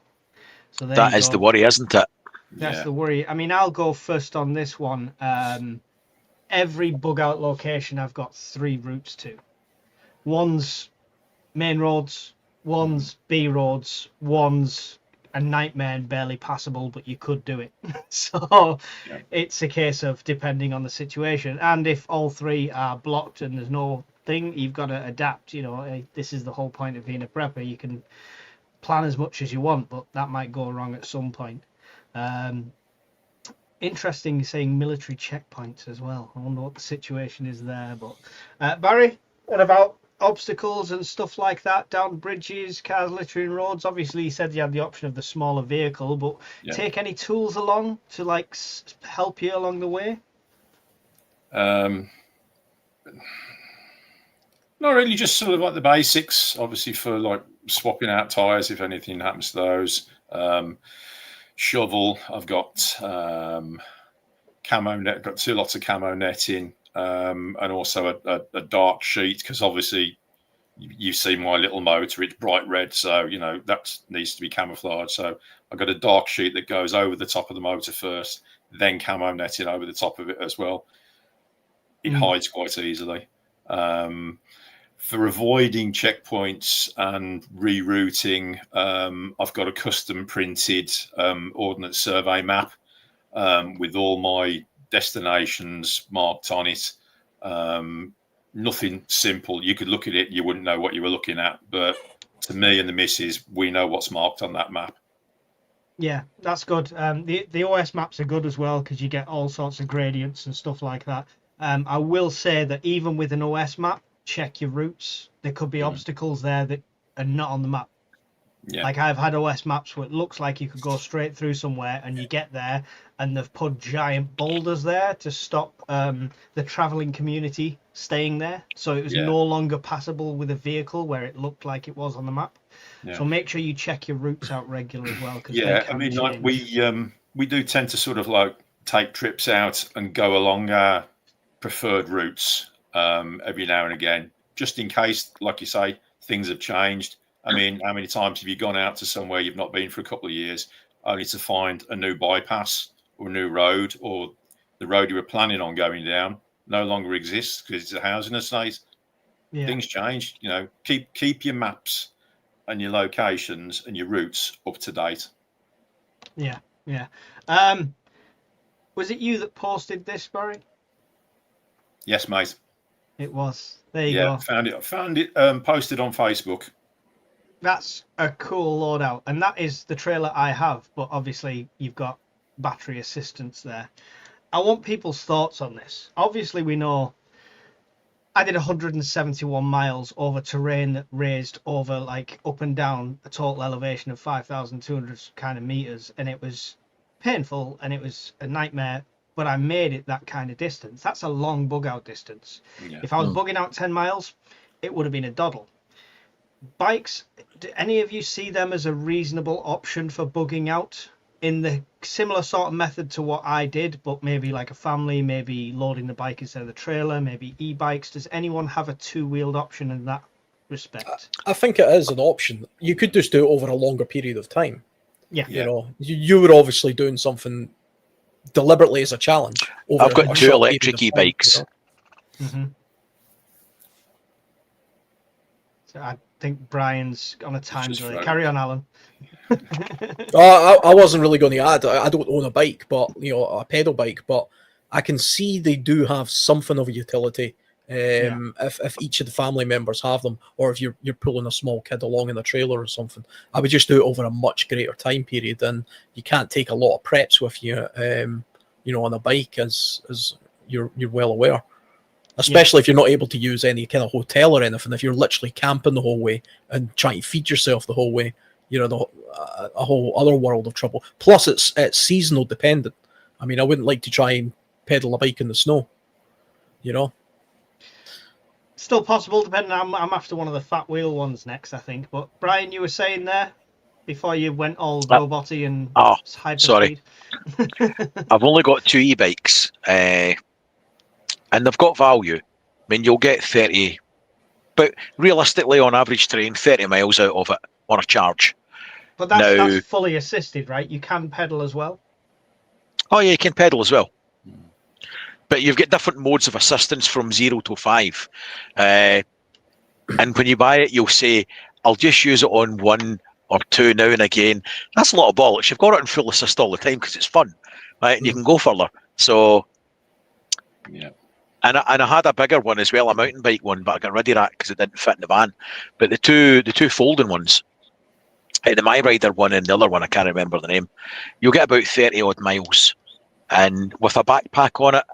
So that is the worry, isn't it? That's the worry. I mean, I'll go first on this one. Every bug out location I've got 3 routes to. One's main roads, one's B roads, one's a nightmare and barely passable, but you could do it. So it's a case of depending on the situation. And if all 3 are blocked and there's no thing, you've got to adapt. You know, this is the whole point of being a prepper. You can plan as much as you want, but that might go wrong at some point. Interesting saying military checkpoints as well. I wonder what the situation is there. But Barry, what about obstacles and stuff like that, down bridges, cars littering roads? Obviously, you said you had the option of the smaller vehicle, but take any tools along to like help you along the way? Not really, just sort of like the basics, obviously, for like swapping out tires if anything happens to those. Shovel, I've got camo net, got 2 lots of camo netting, and also a dark sheet, because obviously you see my little motor, it's bright red, so you know that needs to be camouflaged. So I've got a dark sheet that goes over the top of the motor first, then camo netting over the top of it as well. It hides quite easily. For avoiding checkpoints and rerouting, I've got a custom printed Ordnance Survey map with all my destinations marked on it. Nothing simple. You could look at it, you wouldn't know what you were looking at. But to me and the missus, we know what's marked on that map. Yeah, that's good. The OS maps are good as well because you get all sorts of gradients and stuff like that. I will say that even with an OS map, check your routes. There could be obstacles there that are not on the map. Yeah. Like I've had OS maps where it looks like you could go straight through somewhere and you get there and they've put giant boulders there to stop the traveling community staying there. So it was no longer passable with a vehicle where it looked like it was on the map. Yeah. So make sure you check your routes out regularly as well. Yeah, I mean, like we do tend to sort of like take trips out and go along our preferred routes every now and again, just in case, like you say, things have changed. I mean, how many times have you gone out to somewhere you've not been for a couple of years, only to find a new bypass or a new road, or the road you were planning on going down no longer exists because it's a housing estate? Yeah. Things change. You know, keep your maps and your locations and your routes up to date. Yeah. Was it you that posted this, Barry? Yes, mate. It was. There you go. Found it posted on Facebook. That's a cool loadout, and that is the trailer I have, but obviously you've got battery assistance there. I want people's thoughts on this. Obviously we know I did 171 miles over terrain that raised over like up and down a total elevation of 5,200 kind of meters, and it was painful and it was a nightmare, but I made it that kind of distance. That's a long bug out distance. Yeah. If I was bugging out 10 miles, it would have been a doddle. Bikes, do any of you see them as a reasonable option for bugging out in the similar sort of method to what I did, but maybe like a family, maybe loading the bike instead of the trailer, maybe e-bikes? Does anyone have a 2-wheeled option in that respect? I think it is an option. You could just do it over a longer period of time. Yeah. You know, you were obviously doing something deliberately as a challenge. I've got 2 electric e-bikes. You know? Mm-hmm. So I think Brian's on a time delay. Right. Carry on, Alan. I wasn't really going to add. I don't own a bike, but a pedal bike. But I can see they do have something of a utility. If each of the family members have them, or if you're pulling a small kid along in a trailer or something, I would just do it over a much greater time period. And you can't take a lot of preps with you, on a bike, as you're well aware. Especially if you're not able to use any kind of hotel or anything. If you're literally camping the whole way and trying to feed yourself the whole way, a whole other world of trouble. Plus, it's seasonal dependent. I mean, I wouldn't like to try and pedal a bike in the snow. Still possible, depending. I'm after one of the fat wheel ones next, I think. But Brian, you were saying there before you went all roboty and hyperspeed. I've only got 2 e-bikes, and they've got value. I mean, you'll get 30, but realistically, on average terrain, 30 miles out of it on a charge. But that's fully assisted, right? You can pedal as well. Oh yeah, you can pedal as well. But you've got different modes of assistance from 0 to 5. And when you buy it, you'll say, I'll just use it on 1 or 2 now and again. That's a lot of bollocks. You've got it in full assist all the time because it's fun, right? And you can go further. So, yeah. And I had a bigger one as well, a mountain bike one, but I got rid of that because it didn't fit in the van. But the two folding ones, the My Rider one and the other one, I can't remember the name, you'll get about 30 odd miles. And with a backpack on it,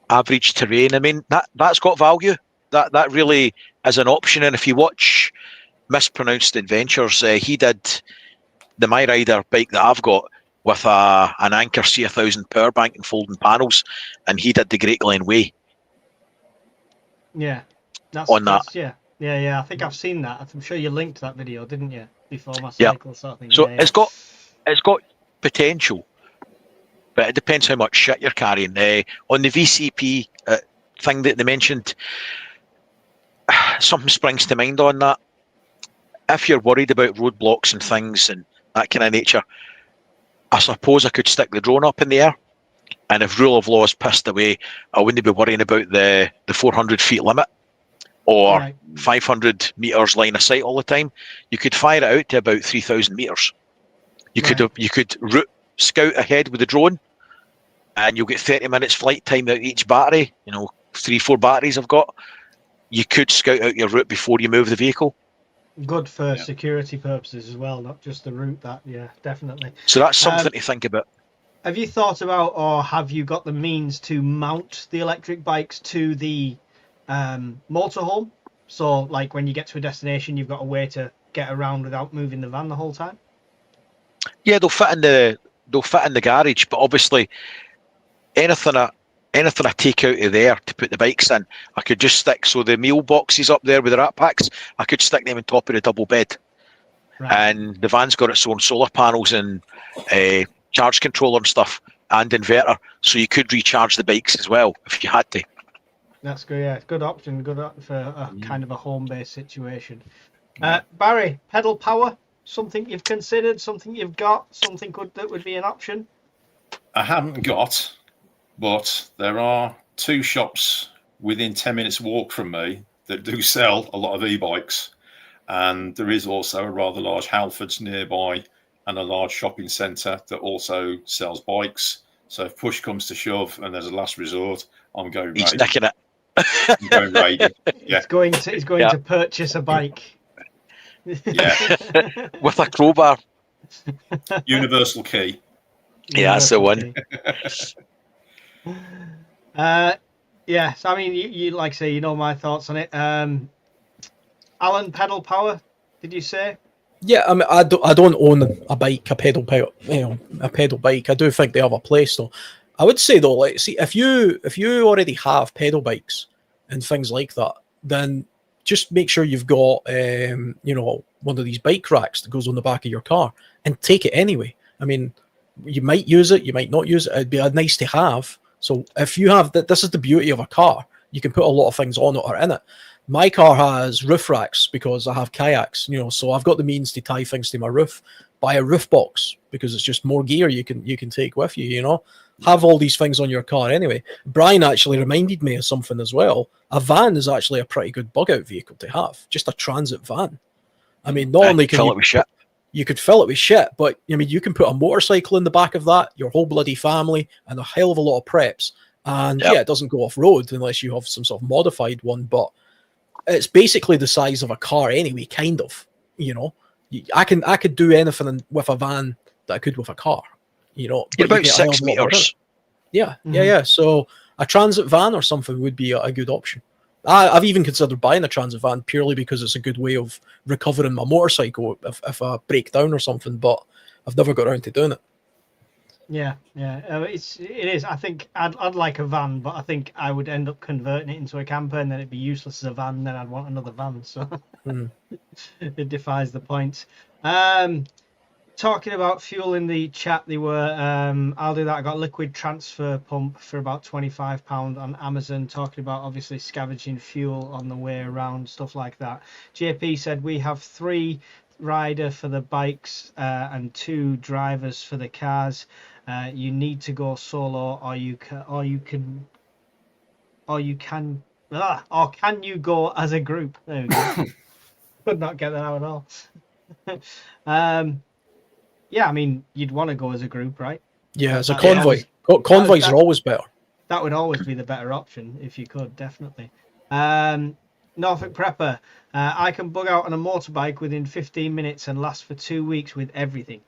average terrain, I mean, that's got value. That really is an option. And if you watch Mispronounced Adventures, he did the My Rider bike that I've got with an Anchor C1000 power bank and folding panels, and he did the Great Glen Way. Yeah, yeah. I think I've seen that. I'm sure you linked that video, didn't you, before my cycle sort of thing. So it's got potential, but it depends how much shit you're carrying. On the VCP thing that they mentioned, something springs to mind on that. If you're worried about roadblocks and things and that kind of nature, I suppose I could stick the drone up in the air, and if rule of law is pissed away, I wouldn't be worrying about the 400 feet limit or 500 meters line of sight all the time. You could fire it out to about 3,000 meters. You could route scout ahead with the drone, and you'll get 30 minutes flight time out each battery. 3-4 batteries I've got. You could scout out your route before you move the vehicle. Good for security purposes as well, not just the route. Definitely. So that's something to think about. Have you thought about, or have you got the means to mount the electric bikes to the motorhome? So, like when you get to a destination, you've got a way to get around without moving the van the whole time. Yeah, they'll fit in the garage, but obviously anything I take out of there to put the bikes in, I could just stick. So the meal boxes up there with the rat packs, I could stick them on top of the double bed. Right. And the van's got its own solar panels and charge controller and stuff and inverter, so you could recharge the bikes as well if you had to. That's good. Yeah, good option. Good for a kind of a home-based situation. Barry, pedal power, something you've considered, something you've got, something that would be an option? I haven't got, but there are 2 shops within 10 minutes walk from me that do sell a lot of e-bikes, and there is also a rather large Halfords nearby and a large shopping centre that also sells bikes. So if push comes to shove and there's a last resort, I'm going raiding. He's nicking it. I'm going raiding. Yeah. He's going to purchase a bike. Yeah. With a crowbar. Universal key. Yeah, that's the one. Yes, I mean, you like say, you know my thoughts on it. Alan, pedal power, did you say? Yeah, I mean, I don't own a bike, a pedal bike. I do think they have a place though. I would say though, like, see, if you already have pedal bikes and things like that, then just make sure you've got one of these bike racks that goes on the back of your car and take it anyway. I mean, you might use it, you might not use it. It'd be nice to have. So if you have that, this is the beauty of a car. You can put a lot of things on it or in it. My car has roof racks because I have kayaks, so I've got the means to tie things to my roof. Buy a roof box because it's just more gear you can take with you, Have all these things on your car anyway. Brian actually reminded me of something as well. A van is actually a pretty good bug out vehicle to have, just a transit van. I mean, not only can fill it with shit. You could fill it with shit, but I mean, you can put a motorcycle in the back of that, your whole bloody family, and a hell of a lot of preps. And it doesn't go off road unless you have some sort of modified one, but it's basically the size of a car anyway, kind of. I could do anything with a van that I could with a car. About 6 meters. Yeah. So a transit van or something would be a good option. I've even considered buying a transit van purely because it's a good way of recovering my motorcycle if I break down or something, but I've never got around to doing it. Yeah. It is. I think I'd like a van, but I think I would end up converting it into a camper, and then it'd be useless as a van. And then I'd want another van, so it defies the point. Talking about fuel in the chat, they were I'll do that. I got a liquid transfer pump for about £25 on Amazon, talking about obviously scavenging fuel on the way around, stuff like that. JP said we have 3 rider for the bikes and 2 drivers for the cars. You need to go solo, or can you go as a group? There we go. Could not get that out at all. Yeah, I mean, you'd want to go as a group, right? Yeah, as a convoy. Convoys are always better. That would always be the better option if you could, definitely. Norfolk Prepper, I can bug out on a motorbike within 15 minutes and last for 2 weeks with everything.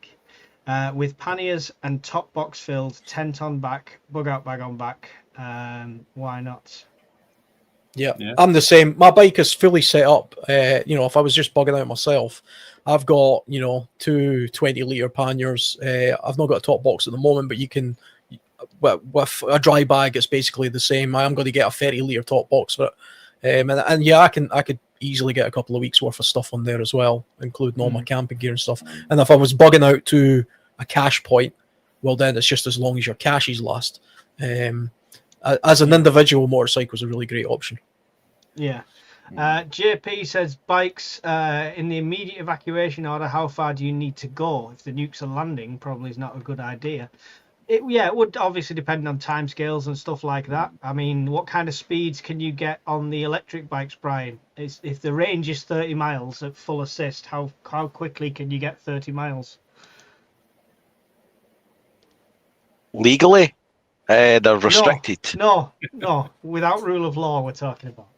With panniers and top box filled, tent on back, bug out bag on back. Why not? Yeah, I'm the same. My bike is fully set up. If I was just bugging out myself, I've got 2 20-litre panniers. I've not got a top box at the moment, but you can, with a dry bag, it's basically the same. I am going to get a 30-litre top box for it, and yeah, I could easily get a couple of weeks worth of stuff on there as well, including all my camping gear and stuff. And if I was bugging out to a cache point, well, then it's just as long as your caches last. As an individual, motorcycle is a really great option. Yeah. JP says bikes in the immediate evacuation order. How far do you need to go? If the nukes are landing, probably is not a good idea. It would obviously depend on timescales and stuff like that. I mean, what kind of speeds can you get on the electric bikes, Brian? If the range is 30 miles at full assist, how quickly can you get 30 miles? Legally? They're restricted. No, without rule of law, we're talking about.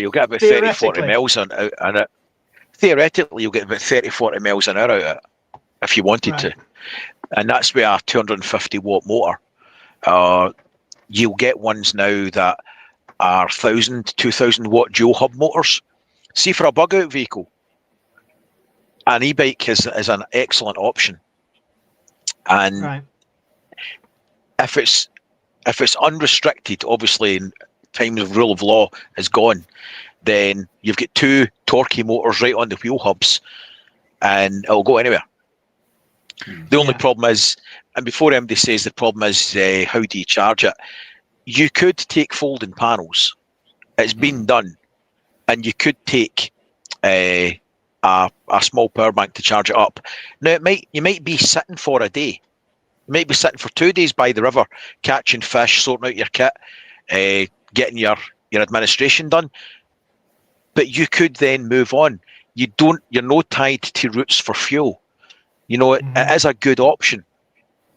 You'll get about 30, 40 miles an hour. Theoretically, you'll get about 30, 40 miles an hour out of it if you wanted to. And that's where a 250 watt motor. You'll get ones now that are 1,000, 2,000 watt dual hub motors. See, for a bug out vehicle, an e-bike is an excellent option. And if it's unrestricted, obviously in times of rule of law is gone, then you've got 2 torquey motors right on the wheel hubs, and it'll go anywhere. The only problem is, and before MD says the problem is how do you charge it? You could take folding panels. It's been done, and you could take a small power bank to charge it up. Now you might be sitting for a day. You might be sitting for 2 days by the river, catching fish, sorting out your kit, getting your administration done. But you could then move on. You're not tied to routes for fuel. It is a good option.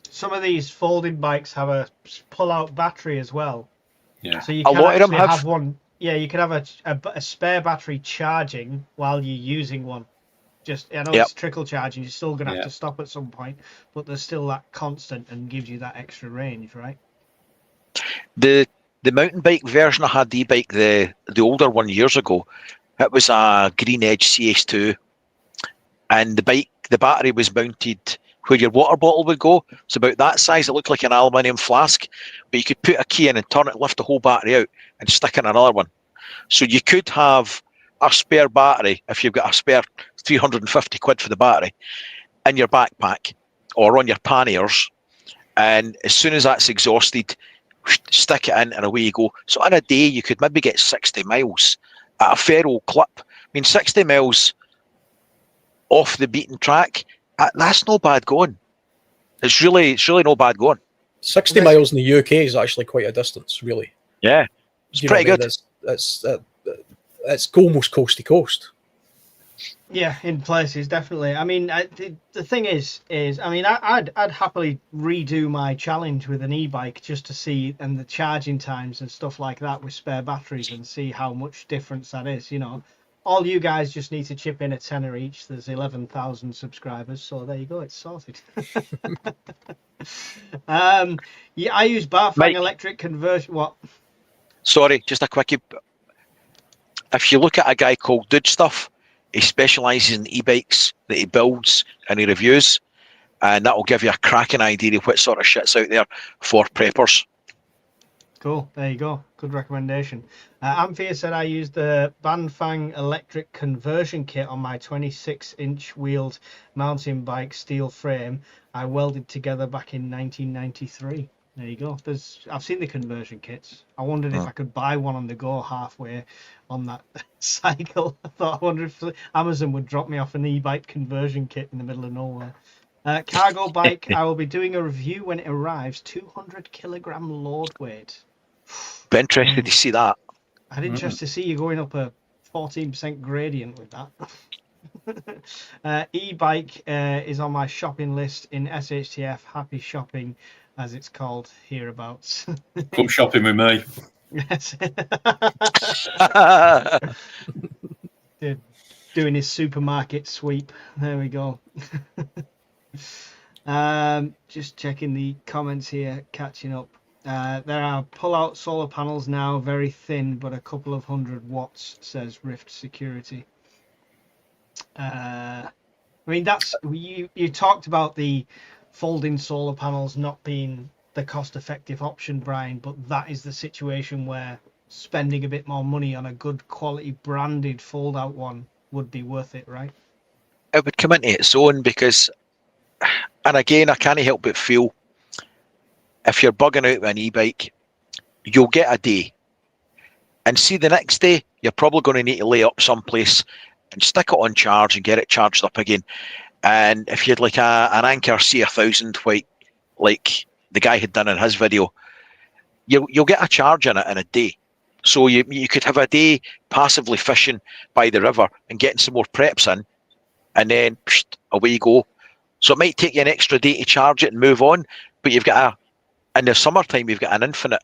Some of these folding bikes have a pull-out battery as well. Yeah. So you can actually have one. Yeah, you can have a spare battery charging while you're using one. I know it's trickle charging. You're still going to have to stop at some point, but there's still that constant and gives you that extra range, right? The mountain bike version I had, the e-bike, the older one years ago, it was a Green Edge CS2, and the battery was mounted where your water bottle would go. It's about that size. It looked like an aluminium flask, but you could put a key in and turn it, lift the whole battery out, and stick in another one. So you could have a spare battery, if you've got a spare 350 quid for the battery, in your backpack or on your panniers, and as soon as that's exhausted, stick it in and away you go. So in a day you could maybe get 60 miles at a fair old clip. I mean, 60 miles off the beaten track, that's no bad going. It's really no bad going. 60 miles in the UK is actually quite a distance, really. Yeah, it's pretty good. It's almost coast to coast. Yeah, in places, definitely. I mean, the thing is, I mean, I'd happily redo my challenge with an e-bike just to see, and the charging times and stuff like that with spare batteries, and see how much difference that is. All you guys just need to chip in a tenner each. There's 11,000 subscribers, so there you go. It's sorted. I use Barfang electric conversion. What? Sorry, just a quickie. If you look at a guy called Dude Stuff, he specialises in e-bikes that he builds and he reviews, and that will give you a cracking idea of what sort of shit's out there for preppers. Cool. There you go. Good recommendation. Amphia said I used the Banfang electric conversion kit on my 26-inch wheeled mountain bike steel frame I welded together back in 1993. There you go. I've seen the conversion kits. I wondered if I could buy one on the go halfway on that cycle. I wonder if Amazon would drop me off an e-bike conversion kit in the middle of nowhere. Cargo bike, I will be doing a review when it arrives. 200 kilogram load weight. Be interested to see that. I'd interest to see you going up a 14% gradient with that. E-bike is on my shopping list in SHTF. Happy shopping, as it's called hereabouts. Come shopping with me. Yes. Doing his supermarket sweep. There we go. Just checking the comments here, catching up. There are pull-out solar panels now, very thin, but a couple of 100 watts, says Rift Security. I mean, that's you talked about the folding solar panels not being the cost-effective option, Brian, but that is the situation where spending a bit more money on a good quality branded fold-out one would be worth it, right? It would come into its own because, and again, I can't help but feel, if you're bugging out with an e-bike, you'll get a day. And see, the next day, you're probably going to need to lay up someplace and stick it on charge and get it charged up again. And if you'd like an Anker C1000 white, like the guy had done in his video, you'll get a charge in it in a day. So you could have a day passively fishing by the river and getting some more preps in, and then away you go. So it might take you an extra day to charge it and move on, but you've got in the summertime, you've got an infinite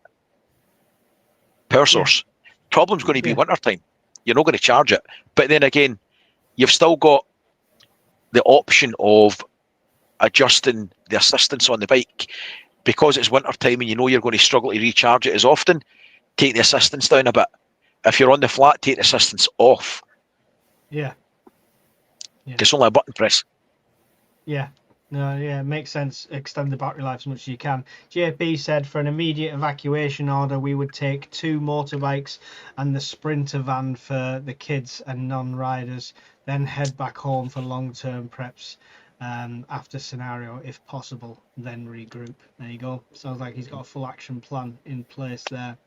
power source. Problem's going to be wintertime. You're not going to charge it. But then again, you've still got the option of adjusting the assistance on the bike. Because it's wintertime and you know you're going to struggle to recharge it as often, take the assistance down a bit. If you're on the flat, take the assistance off. Yeah. It's only a button press. Yeah. No, yeah, it makes sense. Extend the battery life as much as you can. JP said for an immediate evacuation order, we would take 2 motorbikes and the Sprinter van for the kids and non-riders, then head back home for long-term preps after scenario, if possible, then regroup. There you go. Sounds like he's got a full action plan in place there.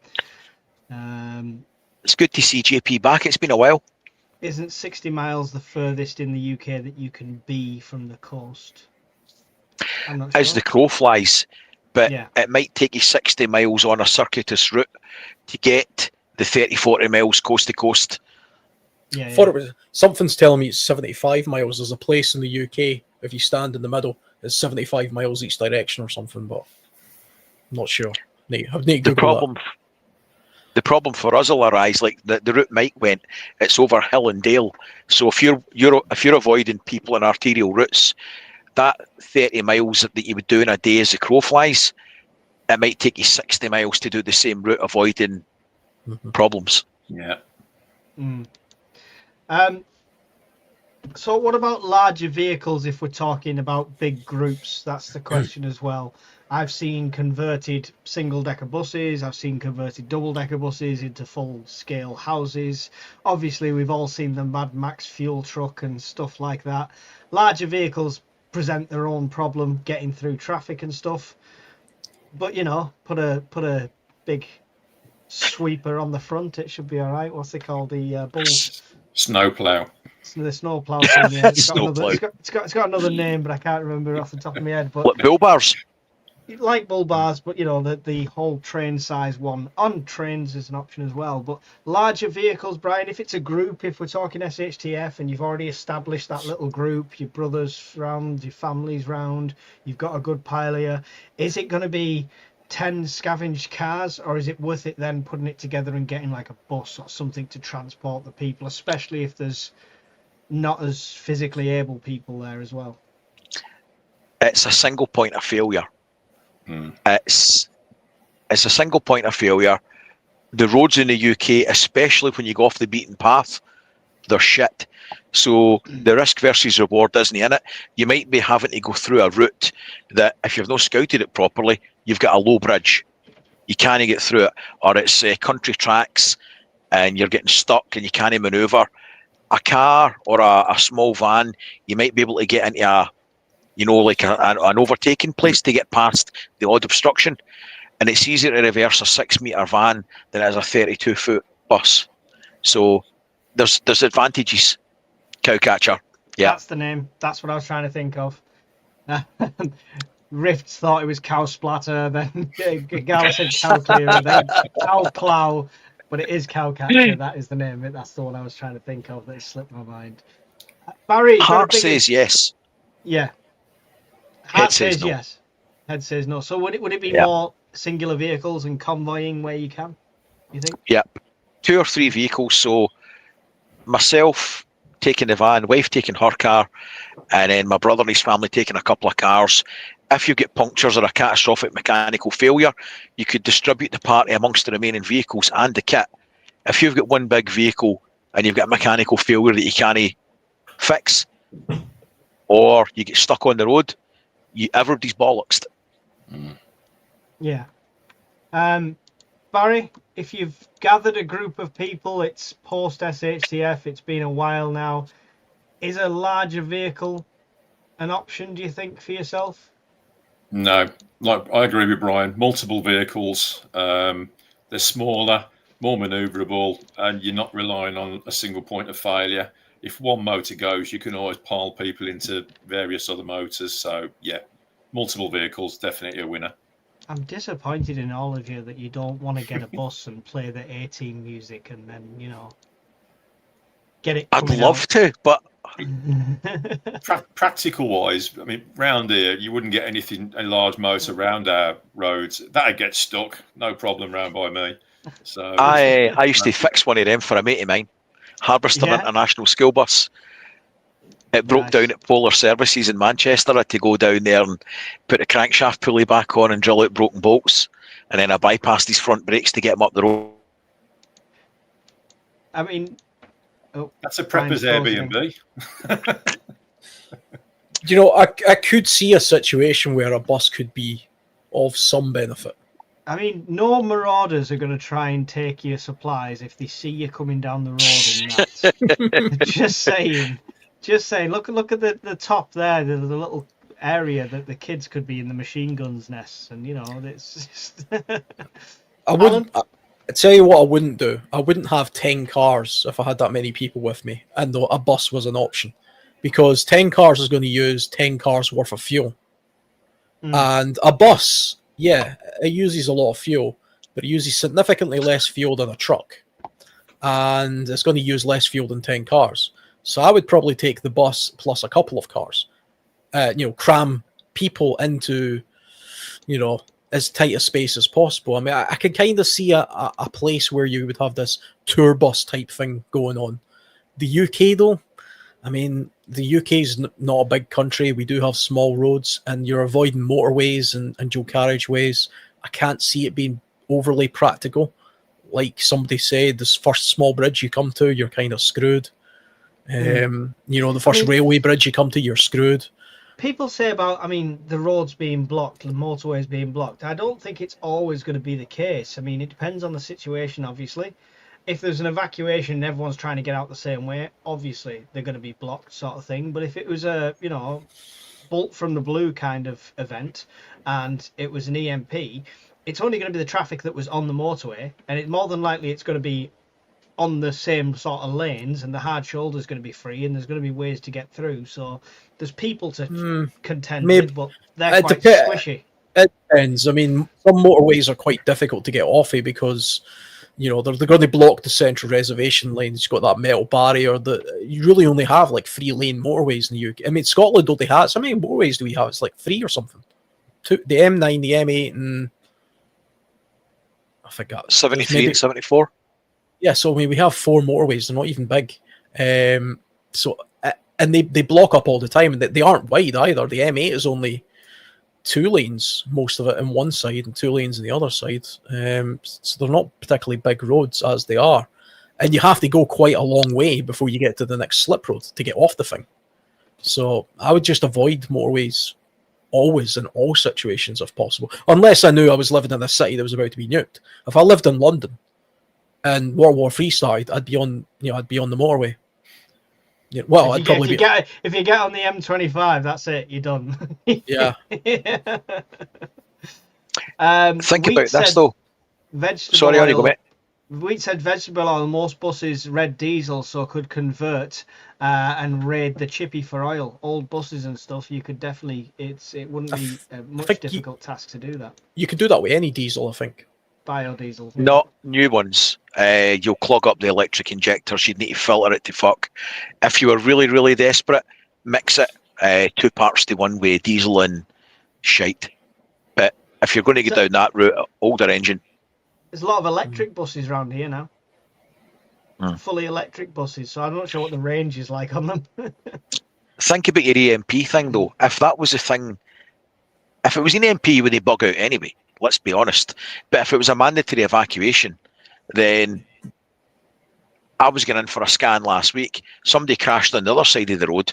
It's good to see JP back. It's been a while. Isn't 60 miles the furthest in the UK that you can be from the coast? I'm not sure. As the crow flies, but it might take you 60 miles on a circuitous route to get the 30-40 miles coast to coast. Thought it was, something's telling me it's 75 miles. There's a place in the UK, if you stand in the middle, it's 75 miles each direction or something, but I'm not sure. The problem for us will arise, like the route Mike went, it's over hill and dale. So if you're avoiding people in arterial routes, that 30 miles that you would do in a day as the crow flies, it might take you 60 miles to do the same route, avoiding problems. Yeah. So what about larger vehicles if we're talking about big groups? That's the question as well. I've seen converted single-decker buses. I've seen converted double-decker buses into full-scale houses. Obviously, we've all seen the Mad Max fuel truck and stuff like that. Larger vehicles present their own problem getting through traffic and stuff. But, you know, put a big sweeper on the front, it should be all right. What's it called? The bull... Snowplow. The snowplow thing, yeah. It's got another name, but I can't remember off the top of my head. But what, bull bars? Like bull bars, but you know, the whole train size one on trains is an option as well. But larger vehicles, Brian, if it's a group, if we're talking SHTF and you've already established that little group, your brothers round, your family's round, you've got a good pile here, is it going to be 10 scavenged cars, or is it worth it then putting it together and getting like a bus or something to transport the people, especially if there's not as physically able people there as well? It's a single point of failure. It's a single point of failure. the roads in the UK, especially when you go off the beaten path, they're shit. So the risk versus reward isn't in it. You might be having to go through a route that, if you've not scouted it properly, you've got a low bridge. You can't get through it, or it's country tracks and you're getting stuck and you can't manoeuvre. A car or a small van, you might be able to get into an overtaking place to get past the odd obstruction. And it's easier to reverse a 6-metre van than it is a 32-foot bus. So there's advantages. Cowcatcher. Yeah. That's the name. That's what I was trying to think of. Rifts thought it was cow splatter, then Gal said cow clearer, then cow plough, but it is cowcatcher. That is the name of it. That's the one I was trying to think of that slipped my mind. Barry, Heart says yes. Yeah. Heart says no. Yes. Head says no. So would it be more singular vehicles and convoying where you can, you think? Yep. 2 or 3 vehicles. So myself taking the van, wife taking her car, and then my brother and his family taking a couple of cars. If you get punctures or a catastrophic mechanical failure, you could distribute the party amongst the remaining vehicles and the kit. If you've got one big vehicle and you've got a mechanical failure that you can't fix, or you get stuck on the road, everybody's bollocksed. Yeah. Barry, if you've gathered a group of people, it's post SHTF, it's been a while now, is a larger vehicle an option, do you think, for yourself? No, I agree with Brian. Multiple vehicles, they're smaller, more manoeuvrable, and you're not relying on a single point of failure. If one motor goes, you can always pile people into various other motors. So, yeah, multiple vehicles, definitely a winner. I'm disappointed in all of you that you don't want to get a bus and play the A-Team music and then, get it. I'd love to, but practical wise, I mean, round here, you wouldn't get a large motor around our roads. That'd get stuck, no problem round by me. So I used to fix one of them for a mate of mine, Harbiston International School Bus. It broke down at Polar Services in Manchester. I had to go down there and put the crankshaft pulley back on and drill out broken bolts, and then I bypassed his front brakes to get him up the road. I mean, that's a prepper's Airbnb. I could see a situation where a bus could be of some benefit. I mean, no marauders are going to try and take your supplies if they see you coming down the road in that. Just saying. Look at the top there, the little area that the kids could be in the machine guns nests, and it's just... I tell you what I wouldn't do. I wouldn't have 10 cars if I had that many people with me, and a bus was an option, because 10 cars is going to use 10 cars worth of fuel. And a bus, it uses a lot of fuel, but it uses significantly less fuel than a truck, and it's going to use less fuel than 10 cars. So I would probably take the bus plus a couple of cars, cram people into, as tight a space as possible. I mean, I can kind of see a place where you would have this tour bus type thing going on. The UK, though, I mean, the UK is not a big country. We do have small roads, and you're avoiding motorways and dual carriageways. I can't see it being overly practical. Like somebody said, this first small bridge you come to, you're kind of screwed. The first railway bridge you come to, you're screwed. People say about, the roads being blocked, the motorways being blocked. I don't think it's always going to be the case. I mean, it depends on the situation, obviously. If there's an evacuation and everyone's trying to get out the same way, obviously they're going to be blocked, sort of thing. But if it was a, bolt from the blue kind of event and it was an EMP, it's only going to be the traffic that was on the motorway, and more than likely it's going to be on the same sort of lanes, and the hard shoulder is going to be free, and there's going to be ways to get through. So there's people to contend with, but they're quite squishy. It depends. I mean, some motorways are quite difficult to get off of because, they're going to block the central reservation lanes. You've got that metal barrier that you really only have like 3-lane motorways in the UK. I mean, Scotland only has, how many motorways do we have? It's like 3 or something. 2, the M9, the M8, and I forgot. 73 and 74. Yeah, so we have 4 motorways. They're not even big. And they block up all the time, and they aren't wide either. The M8 is only 2 lanes, most of it in one side and 2 lanes in the other side. So they're not particularly big roads as they are. And you have to go quite a long way before you get to the next slip road to get off the thing. So I would just avoid motorways always in all situations if possible, unless I knew I was living in a city that was about to be nuked. If I lived in London and World War III started, I'd be on the motorway. Yeah, well, if you get on the M25, that's it. You're done. Yeah. Think about this though. Sorry, on you go, mate. Wheat said vegetable oil. Most buses red diesel, so could convert and raid the chippy for oil. Old buses and stuff, you could definitely. It wouldn't be a much difficult task to do that. You could do that with any diesel, I think. Biodiesel. Not new ones. You'll clog up the electric injectors. You'd need to filter it to fuck. If you were really, really desperate, mix it 2 parts to 1 way diesel and shite. But if you're going to go down that route, older engine. There's a lot of electric buses around here now. Fully electric buses, so I'm not sure what the range is like on them. Think about your EMP thing though. If that was a thing, if it was an EMP, would they bug out anyway? Let's be honest. But if it was a mandatory evacuation, then I was going in for a scan last week. Somebody crashed on the other side of the road.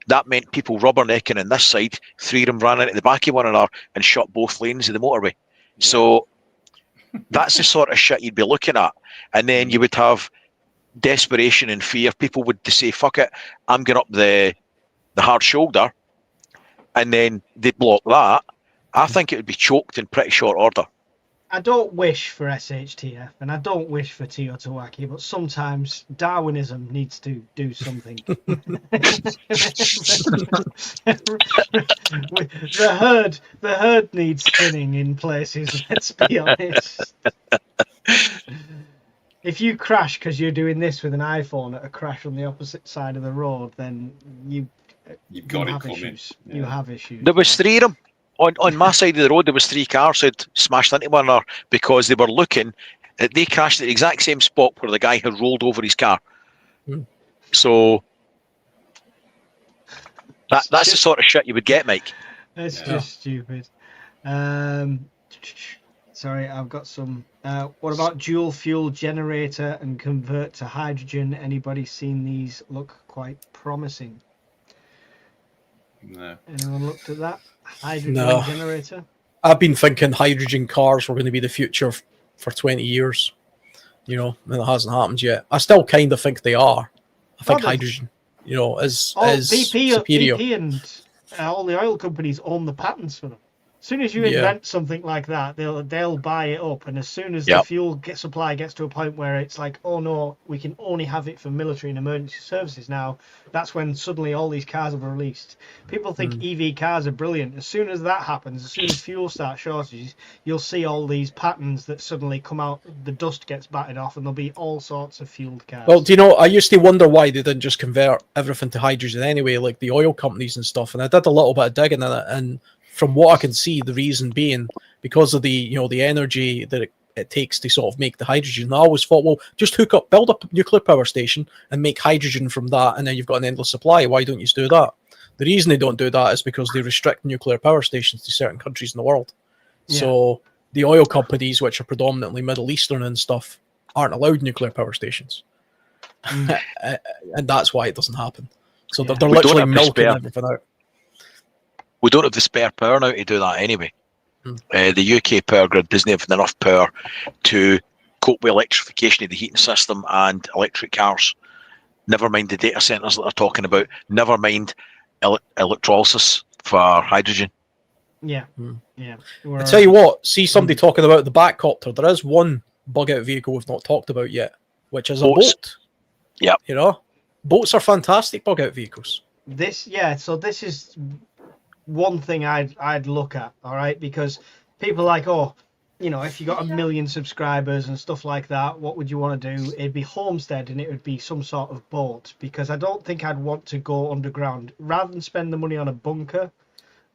That meant people rubbernecking on this side. 3 of them ran into the back of one another and shut both lanes of the motorway. Yeah. So that's the sort of shit you'd be looking at. And then you would have desperation and fear. People would say, fuck it, I'm going up the hard shoulder. And then they block that. I think it would be choked in pretty short order. I don't wish for SHTF and I don't wish for Teotihuacan, but sometimes Darwinism needs to do something. the herd needs thinning in places, let's be honest. If you crash because you're doing this with an iPhone at a crash on the opposite side of the road, then you've got issues. Yeah. You have issues. There was 3 of them. On my side of the road, there was 3 cars that smashed into one another because they were looking. They crashed at the exact same spot where the guy had rolled over his car. So that's the sort of shit you would get, Mike. That's just stupid. Sorry, I've got some. What about dual fuel generator and convert to hydrogen? Anybody seen these look quite promising? No. Anyone looked at that? Hydrogen generator? I've been thinking hydrogen cars were going to be the future for 20 years, and it hasn't happened yet. I still kind of think they are. I think hydrogen, is superior. BP and all the oil companies own the patents for them. As soon as you invent something like that, they'll buy it up, and as soon as the fuel supply gets to a point where it's like, oh no, we can only have it for military and emergency services now, that's when suddenly all these cars are released. People think EV cars are brilliant. As soon as that happens, as soon as fuel starts shortages, you'll see all these patterns that suddenly come out, the dust gets batted off, and there'll be all sorts of fueled cars. Well, do you know, I used to wonder why they didn't just convert everything to hydrogen anyway, like the oil companies and stuff, and I did a little bit of digging in it, and from what I can see, the reason being because of the the energy that it takes to sort of make the hydrogen. I always thought, well, just build up a nuclear power station and make hydrogen from that, and then you've got an endless supply. Why don't you do that? The reason they don't do that is because they restrict nuclear power stations to certain countries in the world. Yeah. So the oil companies, which are predominantly Middle Eastern and stuff, aren't allowed nuclear power stations, and that's why it doesn't happen. So they're literally milking everything out. We don't have the spare power now to do that anyway. The UK power grid doesn't have enough power to cope with electrification of the heating system and electric cars. Never mind the data centres that they're talking about. Never mind electrolysis for hydrogen. Yeah. I tell you what, see somebody talking about the Batcopter. There is one bug-out vehicle we've not talked about yet, which is a boat. Yeah. Boats are fantastic bug-out vehicles. So this is one thing I'd look at, all right, because people are like, if you got 1 million subscribers and stuff like that, what would you want to do? It'd be homestead, and it would be some sort of boat, because I don't think I'd want to go underground. Rather than spend the money on a bunker,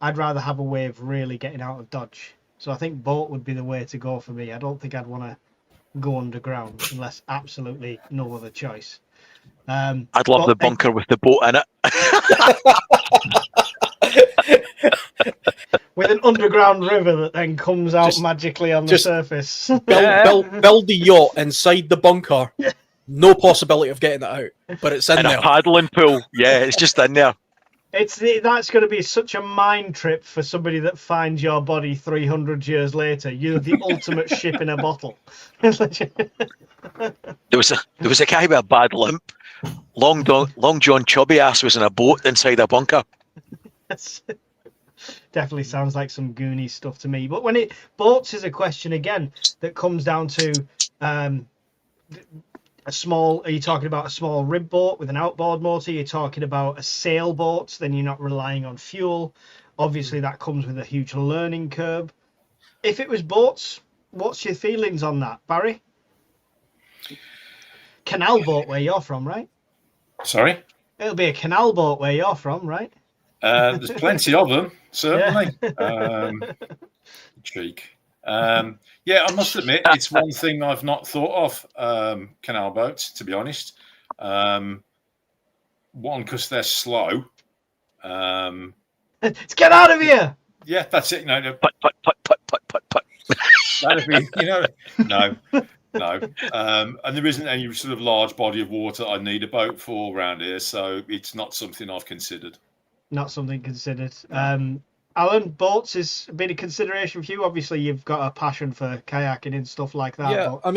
I'd rather have a way of really getting out of Dodge. So I think boat would be the way to go for me. I don't think I'd want to go underground unless absolutely no other choice. I'd love the bunker with the boat in it. with an underground river that then comes out magically on the surface. Build the yacht inside the bunker. No possibility of getting it out, but it's in there. A paddling pool. Yeah, it's just in there. That's going to be such a mind trip for somebody that finds your body 300 years later. You're the ultimate ship in a bottle. There was a guy with a bad limp. Long John Chubby Ass was in a boat inside a bunker. Definitely sounds like some Goonies stuff to me. But boats is a question again that comes down to a small. Are you talking about a small rib boat with an outboard motor? You're talking about a sailboat. Then you're not relying on fuel. Obviously, that comes with a huge learning curve. If it was boats, what's your feelings on that, Barry? Canal boat where you're from, right? Sorry? It'll be a canal boat where you're from, right? There's plenty of them, certainly. Yeah. Cheek. Yeah, I must admit, it's one thing I've not thought of, canal boats, to be honest. One, because they're slow. Let's get out of here! Yeah, that's it. No. Put. That'd be, no. And there isn't any sort of large body of water I need a boat for around here, so it's not something I've considered. Not something considered. Alan, boats has been a consideration for you. Obviously, you've got a passion for kayaking and stuff like that. Yeah, but...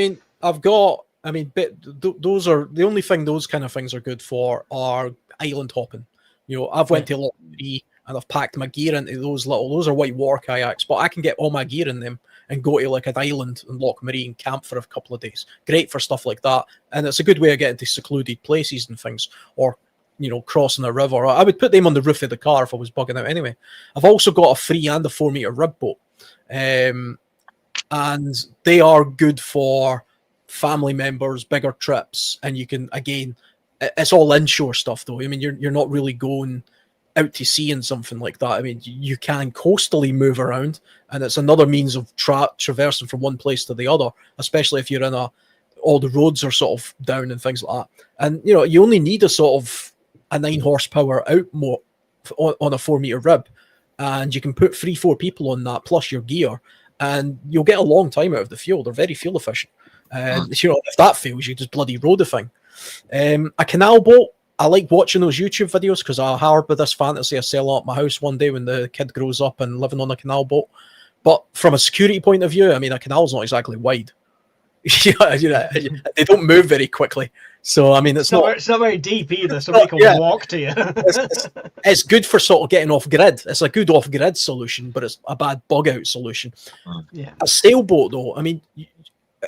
those are the only thing those kind of things are good for are island hopping. I've went to Loch Maree and I've packed my gear into those are white water kayaks, but I can get all my gear in them and go to like an island in Loch Maree and camp for a couple of days. Great for stuff like that. And it's a good way of getting to secluded places and things, or crossing a river. I would put them on the roof of the car if I was bugging out anyway. I've also got a 3 and a 4 meter rib boat. And they are good for family members, bigger trips. And you can, again, it's all inshore stuff though. I mean, you're not really going out to sea in something like that. I mean, you can coastally move around, and it's another means of traversing from one place to the other, especially if you're in all the roads are sort of down and things like that. And, you only need a sort of a 9 horsepower outboard on a 4 meter rib, and you can put 3-4 people on that plus your gear, and you'll get a long time out of the fuel. They're very fuel efficient. And if that fails, you just bloody row the thing. A canal boat, I like watching those YouTube videos because I harbour this fantasy of selling up my house one day when the kid grows up and living on a canal boat. But from a security point of view, I mean, a canal's not exactly wide. They don't move very quickly. So, I mean, it's not very deep either, so they can walk to you. It's good for sort of getting off grid. It's a good off grid solution, but it's a bad bug out solution. Yeah. A sailboat, though, I mean,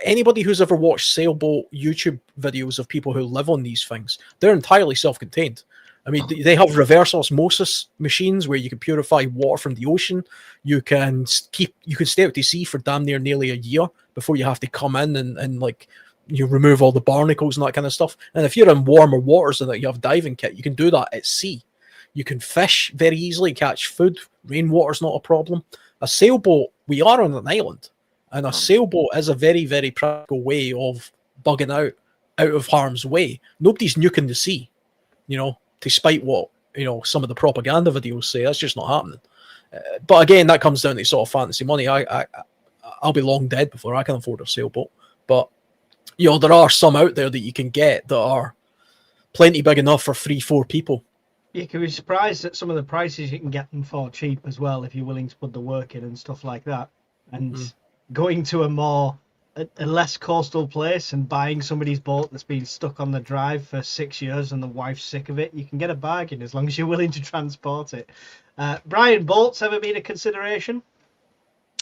anybody who's ever watched sailboat YouTube videos of people who live on these things, they're entirely self-contained. I mean, they have reverse osmosis machines where you can purify water from the ocean. You can stay out to sea for damn nearly a year before you have to come in and like you remove all the barnacles and that kind of stuff. And if you're in warmer waters and you have diving kit, you can do that at sea. You can fish very easily, catch food. Rainwater's not a problem. A sailboat, we are on an island. And a sailboat is a very, very practical way of bugging out of harm's way. Nobody's nuking the sea, despite what, some of the propaganda videos say. That's just not happening. But again, that comes down to sort of fantasy money. I'll be long dead before I can afford a sailboat. But, there are some out there that you can get that are plenty big enough for 3-4 people. You can be surprised at some of the prices you can get them for cheap as well if you're willing to put the work in and stuff like that. And going to a less coastal place and buying somebody's boat that's been stuck on the drive for 6 years and the wife's sick of it, you can get a bargain as long as you're willing to transport it. Brian, boats ever been a consideration?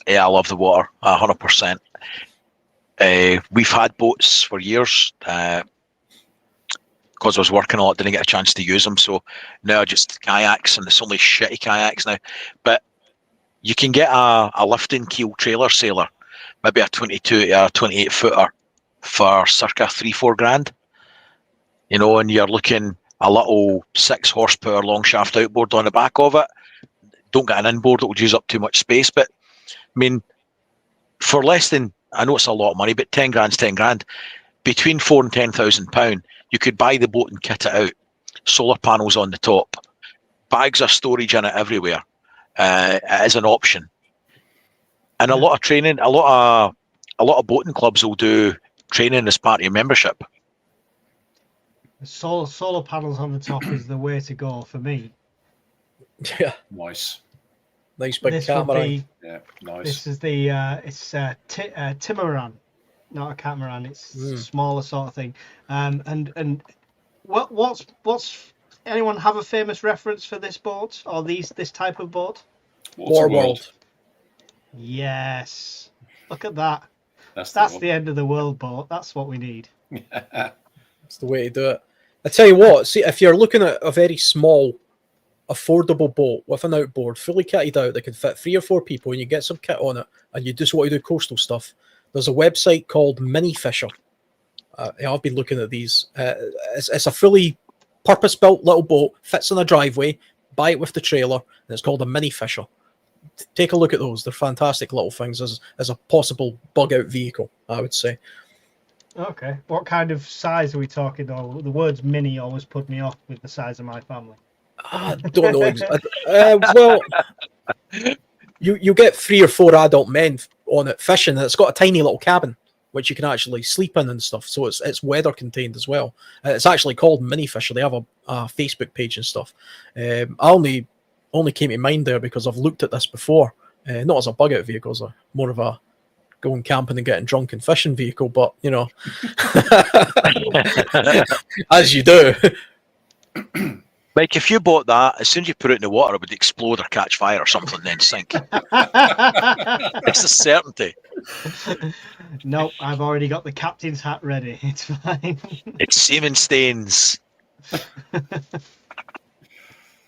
Yeah, I love the water, 100%. We've had boats for years. Because I was working a lot, didn't get a chance to use them. So now just kayaks, and it's only shitty kayaks now. But you can get a lifting keel trailer sailor, maybe a 22 or a 28 footer for circa 3-4 grand. And you're looking a little 6 horsepower long shaft outboard on the back of it. Don't get an inboard that would use up too much space. But I mean, for less than, I know it's a lot of money, but 10 grand's 10 grand. Between £4,000 and £10,000, you could buy the boat and kit it out. Solar panels on the top, bags of storage in it everywhere. as an option. And a lot of training, a lot of boating clubs will do training as part of your membership. Solar panels on the top is the way to go for me. Yeah, Nice. nice big This would catamaran. be, Yeah, nice. this is the Timaran, not a catamaran. It's smaller sort of thing. And what's anyone have a famous reference for this boat or this type of boat? Waterworld. Yes. Look at that. That's the end of the world boat. That's what we need. That's the way to do it. I tell you what, see, if you're looking at a very small, affordable boat with an outboard, fully kitted out, that can fit 3 or 4 people, and you get some kit on it, and you just want to do coastal stuff, there's a website called Mini Fisher. I've been looking at these. It's a fully purpose-built little boat, fits in a driveway, buy it with the trailer, and it's called a Mini Fisher. Take a look at those. They're fantastic little things as a possible bug-out vehicle, I would say. Okay. What kind of size are we talking, though? The words mini always put me off with the size of my family. I don't know. Well, you get 3 or 4 adult men on it fishing, and it's got a tiny little cabin which you can actually sleep in and stuff. So it's weather contained as well. It's actually called Mini Fisher. They have a Facebook page and stuff. I only came to mind there because I've looked at this before, not as a bug out vehicle, as more of a going camping and getting drunk and fishing vehicle, but you know, as you do. Like if you bought that, as soon as you put it in the water, it would explode or catch fire or something, then sink. It's a certainty. Nope, I've already got the captain's hat ready. It's fine. It's semen stains.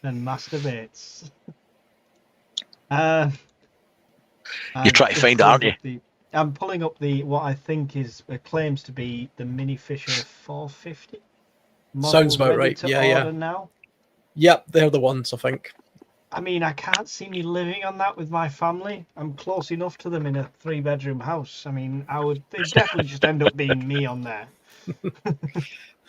And masturbates. You're trying to find it, aren't you? I'm pulling up what I think claims to be the Mini Fisher 450. Sounds about right. Yeah. Now. Yep, they're the ones, I think. I mean, I can't see me living on that with my family. I'm close enough to them in a 3-bedroom house. I mean, they'd definitely just end up being me on there.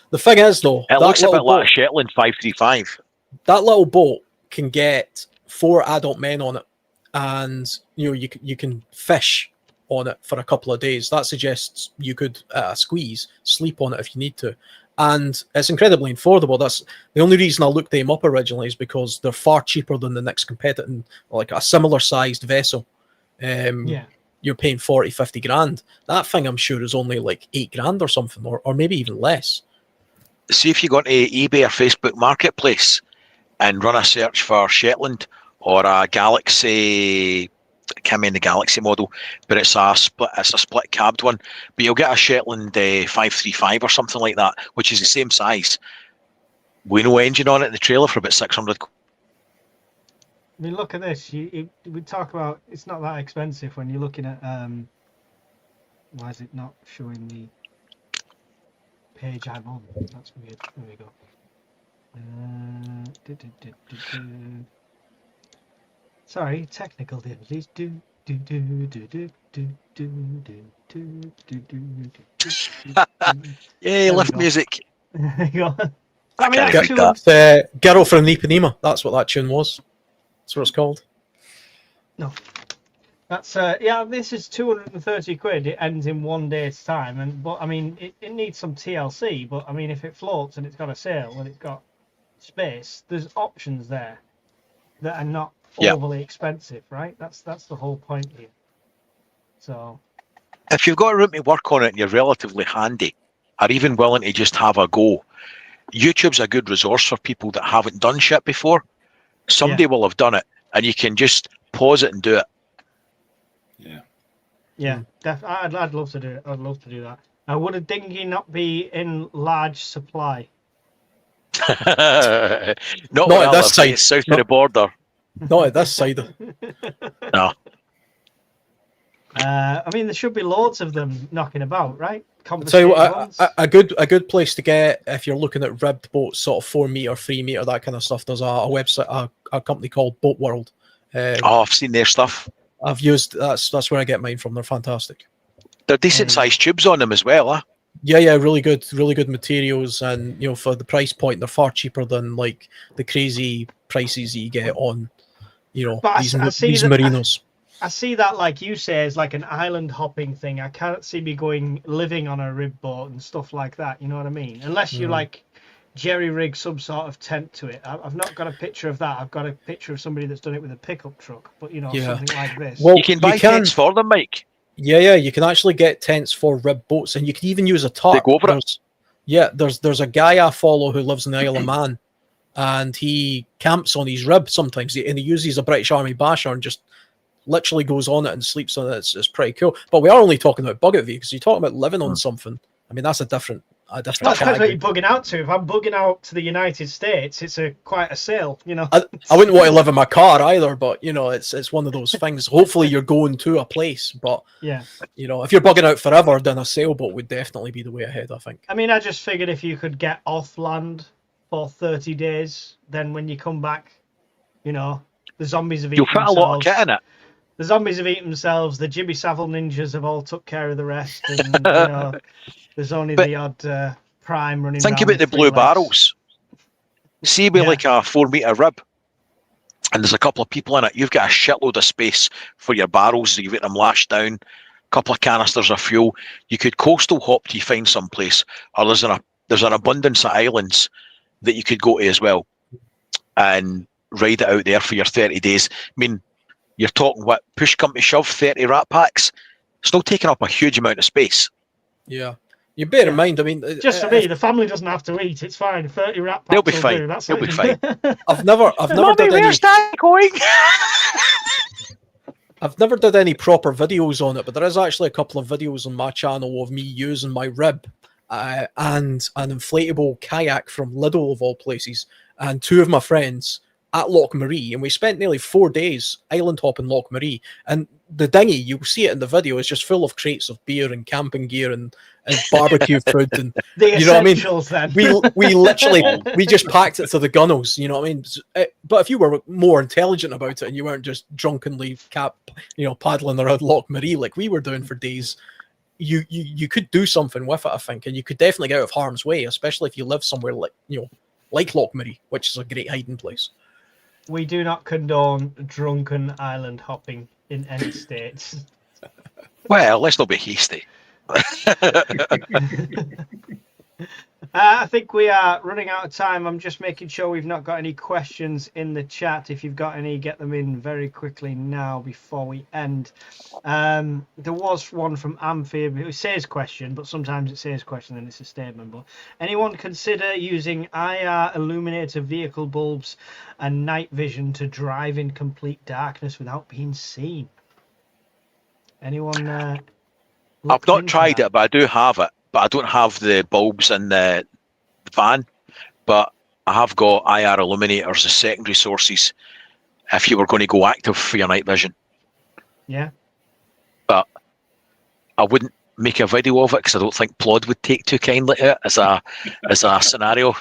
The thing is, though, it looks a bit like a Shetland 535. That little boat can get 4 adult men on it, and you can fish on it for a couple of days. That suggests you could sleep on it if you need to. And it's incredibly affordable. That's the only reason I looked them up originally, is because they're far cheaper than the next competitor, like a similar sized vessel. You're paying 40-50 grand. That thing, I'm sure, is only like 8 grand or something, or maybe even less. See if you go to eBay or Facebook Marketplace and run a search for Shetland or a Galaxy. I can't remember the Galaxy model, but it's a split cabbed one. But you'll get a Shetland 535 or something like that, which is the same size. We no engine on it in the trailer for about 600. I mean, look at this. We talk about it's not that expensive when you're looking at. Why is it not showing the page I'm on? That's weird. There we go. Sorry, technical difficulties. Yay, lift music. There you go. I mean, Girl from Ipanema. That's what that tune was. That's what it's called. No. That's this is 230 quid. It ends in 1 day's time, but I mean it needs some TLC, but I mean if it floats and it's got a sail and it's got space, there's options there that are not overly expensive, right? That's the whole point here. So if you've got room to work on it and you're relatively handy, or even willing to just have a go, YouTube's a good resource for people that haven't done shit before. Somebody will have done it, and you can just pause it and do it. I'd love to do it. I'd love to do that. Would a dinghy not be in large supply? not at this side, south of the border. Not at this side. No. I mean, there should be loads of them knocking about, right? So a good place to get if you're looking at ribbed boats, sort of 4 meter, 3 meter, that kind of stuff. There's a website, a company called Boat World. I've seen their stuff. I've used that's where I get mine from. They're fantastic. They're decent sized tubes on them as well, huh? Yeah, really good materials, and for the price point, they're far cheaper than like the crazy prices that you get on But these marinos. I see that, like you say, as like an island hopping thing. I can't see me living on a rib boat and stuff like that. You know what I mean? Unless you like jerry rig some sort of tent to it. I've not got a picture of that. I've got a picture of somebody that's done it with a pickup truck. But something like this. Well, you can buy tents for them, Mike. Yeah, you can actually get tents for rib boats, and you can even use a tarp. They go over it. Yeah, there's a guy I follow who lives in the Isle of Man, and he camps on his rib sometimes, and he uses a British Army basher and just literally goes on it and sleeps on it. It's pretty cool. But we are only talking about bug out because you're talking about living on something. I mean, that's a different. That's what you're bugging out to. If I'm bugging out to the United States, it's quite a sale. I wouldn't want to live in my car either, but it's one of those things. Hopefully, you're going to a place, but if you're bugging out forever, then a sailboat would definitely be the way ahead, I think. I mean, I just figured if you could get off land for 30 days, then when you come back, the zombies have eaten You'll fit a lot of kit in it. The zombies have eaten themselves. The Jimmy Savile ninjas have all took care of the rest, and there's only the odd prime running. Think about the blue barrels. See, with like a 4 meter rib, and there's a couple of people in it. You've got a shitload of space for your barrels. You've got them lashed down. A couple of canisters of fuel. You could coastal hop till you find some place, or there's an abundance of islands that you could go to as well, and ride it out there for your 30 days. I mean, you're talking push come to shove, 30 rat packs. It's not taking up a huge amount of space. Yeah. You bear in mind, I mean, just for me, the family doesn't have to eat. It's fine. 30 rat packs. They'll be fine. They'll be fine. I've never done any. Going? I've never did any proper videos on it, but there is actually a couple of videos on my channel of me using my rib and an inflatable kayak from Lidl of all places, and two of my friends at Loch Marie, and we spent nearly 4 days island hopping Loch Marie. And the dinghy, you'll see it in the video, is just full of crates of beer and camping gear and barbecue food and the essentials. Then we literally we just packed it to the gunnels. You know what I mean? But if you were more intelligent about it and you weren't just drunkenly paddling around Loch Marie like we were doing for days, you could do something with it, I think, and you could definitely get out of harm's way, especially if you live somewhere like Loch Marie, which is a great hiding place. We do not condone drunken island hopping in any states. Well, let's not be hasty. I think we are running out of time. I'm just making sure we've not got any questions in the chat. If you've got any, get them in very quickly now before we end. There was one from Amphib who says question, but sometimes it says question and it's a statement. But anyone consider using IR illuminator vehicle bulbs and night vision to drive in complete darkness without being seen? Anyone? I've not tried it, but I do have it. But I don't have the bulbs in the van. But I have got IR illuminators as secondary sources if you were going to go active for your night vision. Yeah. But I wouldn't make a video of it because I don't think Plod would take too kindly to it as a scenario.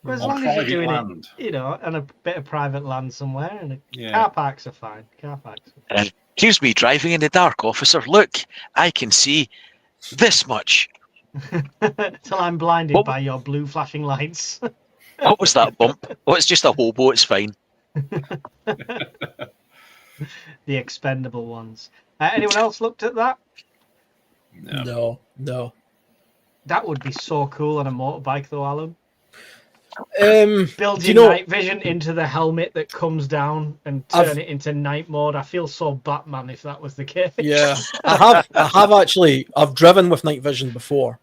Well, as long as you're doing it, on a bit of private land somewhere, and car parks are fine. Car parks. Excuse me, driving in the dark, officer. Look, I can see this much. Till I'm blinded by your blue flashing lights. What was that bump? Oh, it's just a hobo. It's fine. The expendable ones. Anyone else looked at that? No. That would be so cool on a motorbike, though, Alan. Build your night vision into the helmet that comes down and turn it into night mode. I feel so Batman if that was the case. Yeah, I have actually. I've driven with night vision before,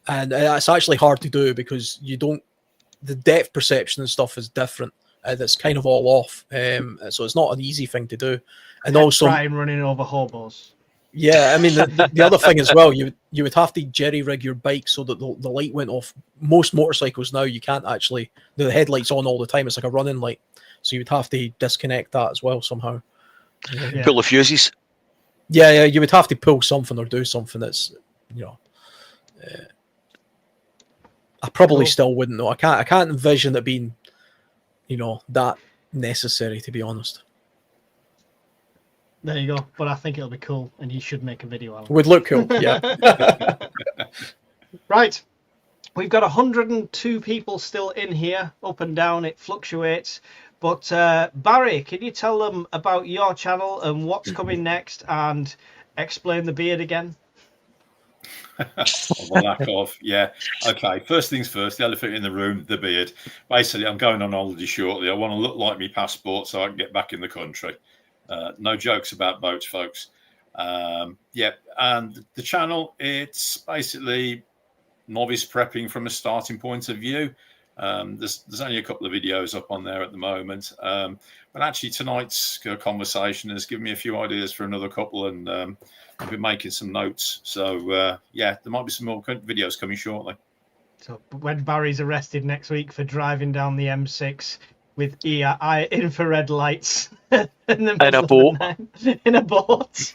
and it's actually hard to do because the depth perception and stuff is different. That's kind of all off, so it's not an easy thing to do. And also, Brian running over hobos. Yeah, I mean the other thing as well, you would have to jerry rig your bike so that the light went off. Most motorcycles now you can't actually, the headlight's on all the time. It's like a running light, so you would have to disconnect that as well somehow. Yeah. Pull the fuses. Yeah, you would have to pull something or do something that's I probably still wouldn't know. I can't envision it being that necessary, to be honest. There you go. But I think it'll be cool, and you should make a video out of it. Would look cool, yeah. Right. We've got 102 people still in here, up and down, it fluctuates. But Barry, can you tell them about your channel and what's coming next, and explain the beard again? The lack of, yeah. Okay, first things first, the elephant in the room, the beard. Basically, I'm going on holiday shortly. I want to look like my passport so I can get back in the country. No jokes about boats, folks. Yeah, and the channel, it's basically novice prepping from a starting point of view. There's only a couple of videos up on there at the moment, but actually tonight's conversation has given me a few ideas for another couple, and I've been making some notes. So yeah, there might be some more videos coming shortly. So when Barry's arrested next week for driving down the M6 with infrared lights in a boat. In a boat.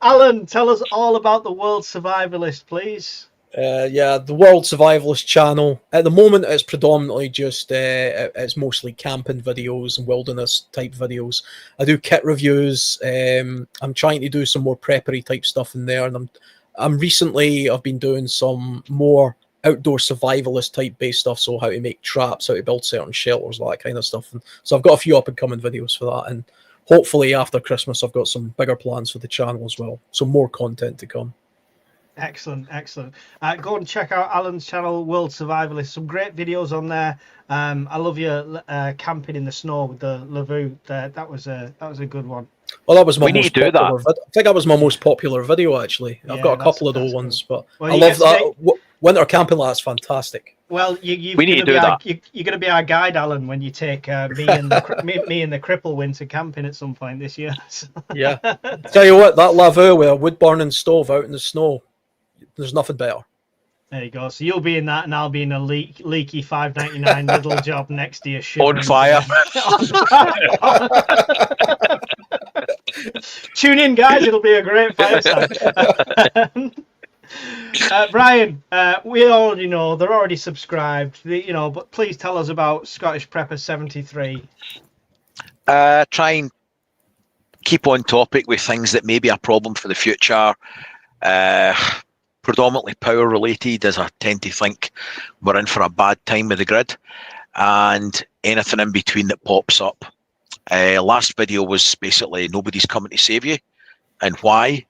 Alan, tell us all about the World Survivalist, please. Yeah, the World Survivalist channel. At the moment, it's predominantly just it's mostly camping videos and wilderness type videos. I do kit reviews. I'm trying to do some more preppery type stuff in there, and I've been doing some more outdoor survivalist type based stuff. So how to make traps, how to build certain shelters, that kind of stuff. And so I've got a few up and coming videos for that, and hopefully after Christmas, I've got some bigger plans for the channel as well. So more content to come. Excellent, excellent. Go and check out Alan's channel, World Survivalist. Some great videos on there. I love your camping in the snow with the Lavu. That was a good one. Well, that was my most popular. I think that was my most popular video actually. I've got a couple of those ones, but I love that. Winter camping, that's fantastic. Well, you're going to be our guide, Alan, when you take me and the cripple winter camping at some point this year. Yeah. Tell you what, that Lavu with a wood burning stove out in the snow, there's nothing better. There you go. So you'll be in that, and I'll be in a leaky $5.99 little job next to you. On fire. Tune in, guys. It'll be a great fireside. Brian, we already know they're already subscribed, but please tell us about Scottish Prepper 73. Try and keep on topic with things that may be a problem for the future. Predominantly power related, as I tend to think we're in for a bad time with the grid, and anything in between that pops up. Last video was basically nobody's coming to save you, and why,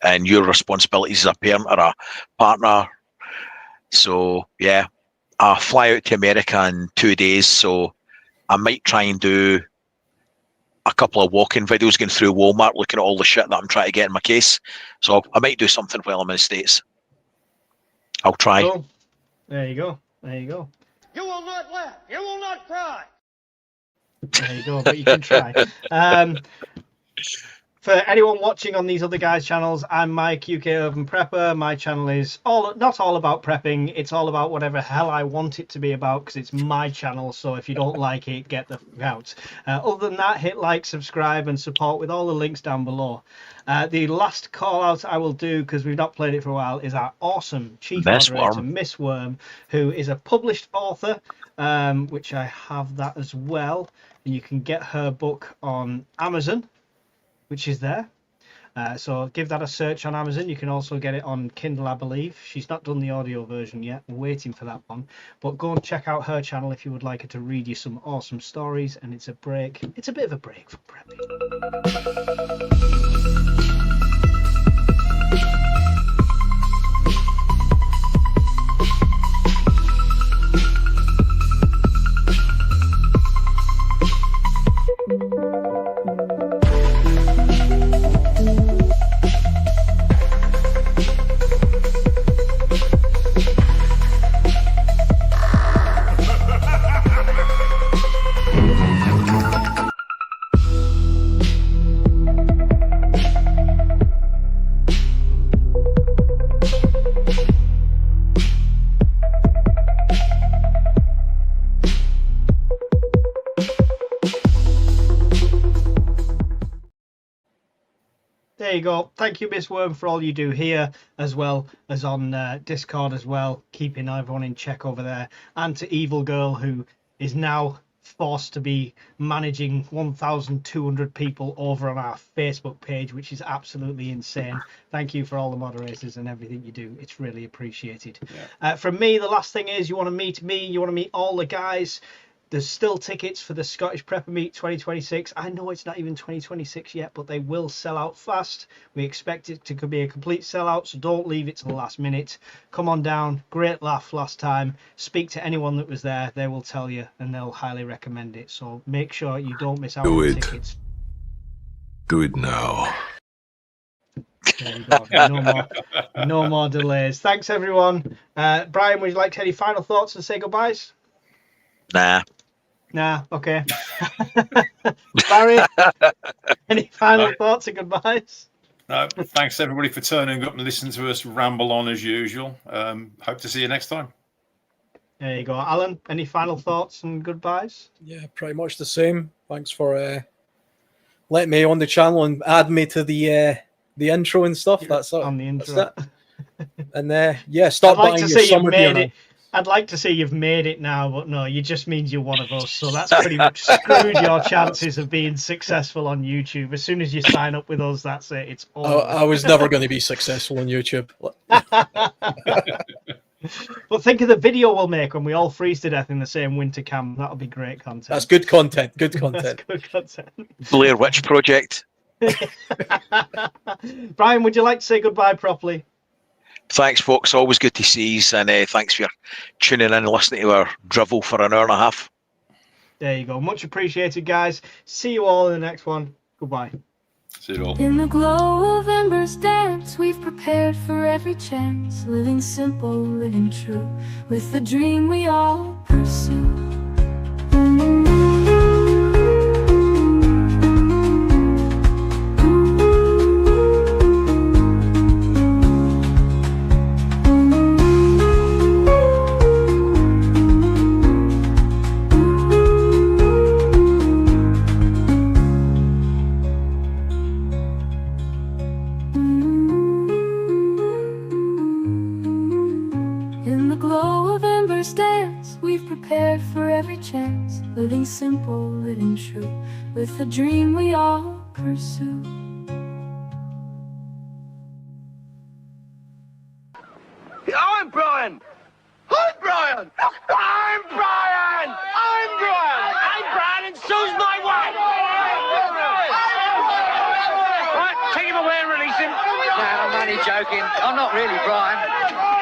and your responsibilities as a parent or a partner. So yeah, I fly out to America in 2 days, so I might try and do a couple of walking videos going through Walmart, looking at all the shit that I'm trying to get in my case. So I might do something while I'm in the States. I'll try. Cool. There you go. There you go. You will not laugh. You will not cry. There you go, but you can try. For anyone watching on these other guys' channels, I'm Mike, UK Urban Prepper. My channel is not all about prepping. It's all about whatever hell I want it to be about, because it's my channel. So if you don't like it, get the fuck out. Other than that, hit like, subscribe, and support with all the links down below. The last call out I will do, because we've not played it for a while, is our awesome chief moderator, Miss Worm, who is a published author, which I have that as well. And you can get her book on Amazon, which is there. So give that a search on Amazon. You can also get it on Kindle, I believe. She's not done the audio version yet. We're waiting for that one. But go and check out her channel if you would like her to read you some awesome stories. And it's a break. It's a bit of a break from prepping. There you go. Thank you, Miss Worm, for all you do here, as well as on Discord as well, keeping everyone in check over there. And to Evil Girl, who is now forced to be managing 1,200 people over on our Facebook page, which is absolutely insane. Thank you for all the moderators and everything you do. It's really appreciated. From me, the last thing is, you want to meet me, you want to meet all the guys. There's still tickets for the Scottish Prepper Meet 2026. I know it's not even 2026 yet, but they will sell out fast. We expect it to be a complete sellout, so don't leave it to the last minute. Come on down. Great laugh last time. Speak to anyone that was there. They will tell you, and they'll highly recommend it. So make sure you don't miss out on the tickets. Do it now. There you go. No more delays. Thanks, everyone. Brian, would you like to have any final thoughts and say goodbyes? Nah, okay. Barry, any final thoughts and goodbyes? No, thanks everybody for turning up and listening to us ramble on as usual. Hope to see you next time. There you go. Alan, any final thoughts and goodbyes? Yeah, pretty much the same. Thanks for letting me on the channel and add me to the intro and stuff. That's on the intro. And stop buying your summer gear now. I'd like to say you've made it now, but no, you just means you're one of us. So that's pretty much screwed your chances of being successful on YouTube. As soon as you sign up with us, that's it. It's all. I was never going to be successful on YouTube. But think of the video we'll make when we all freeze to death in the same winter camp. That'll be great content. That's good content. Good content. That's good content. Blair Witch Project. Brian, would you like to say goodbye properly? Thanks, folks. Always good to see you, and thanks for tuning in and listening to our drivel for an hour and a half. There you go. Much appreciated, guys. See you all in the next one. Goodbye. See you all. In the glow of embers dance, we've prepared for every chance, living simple, living true, with the dream we all pursue. Prepared for every chance, living simple, living true, with the dream we all pursue. I'm Brian! I'm Brian! I'm Brian! I'm Brian! I'm Brian and so's my wife! Right, take him away and release him. No, I'm only joking. I'm not really Brian.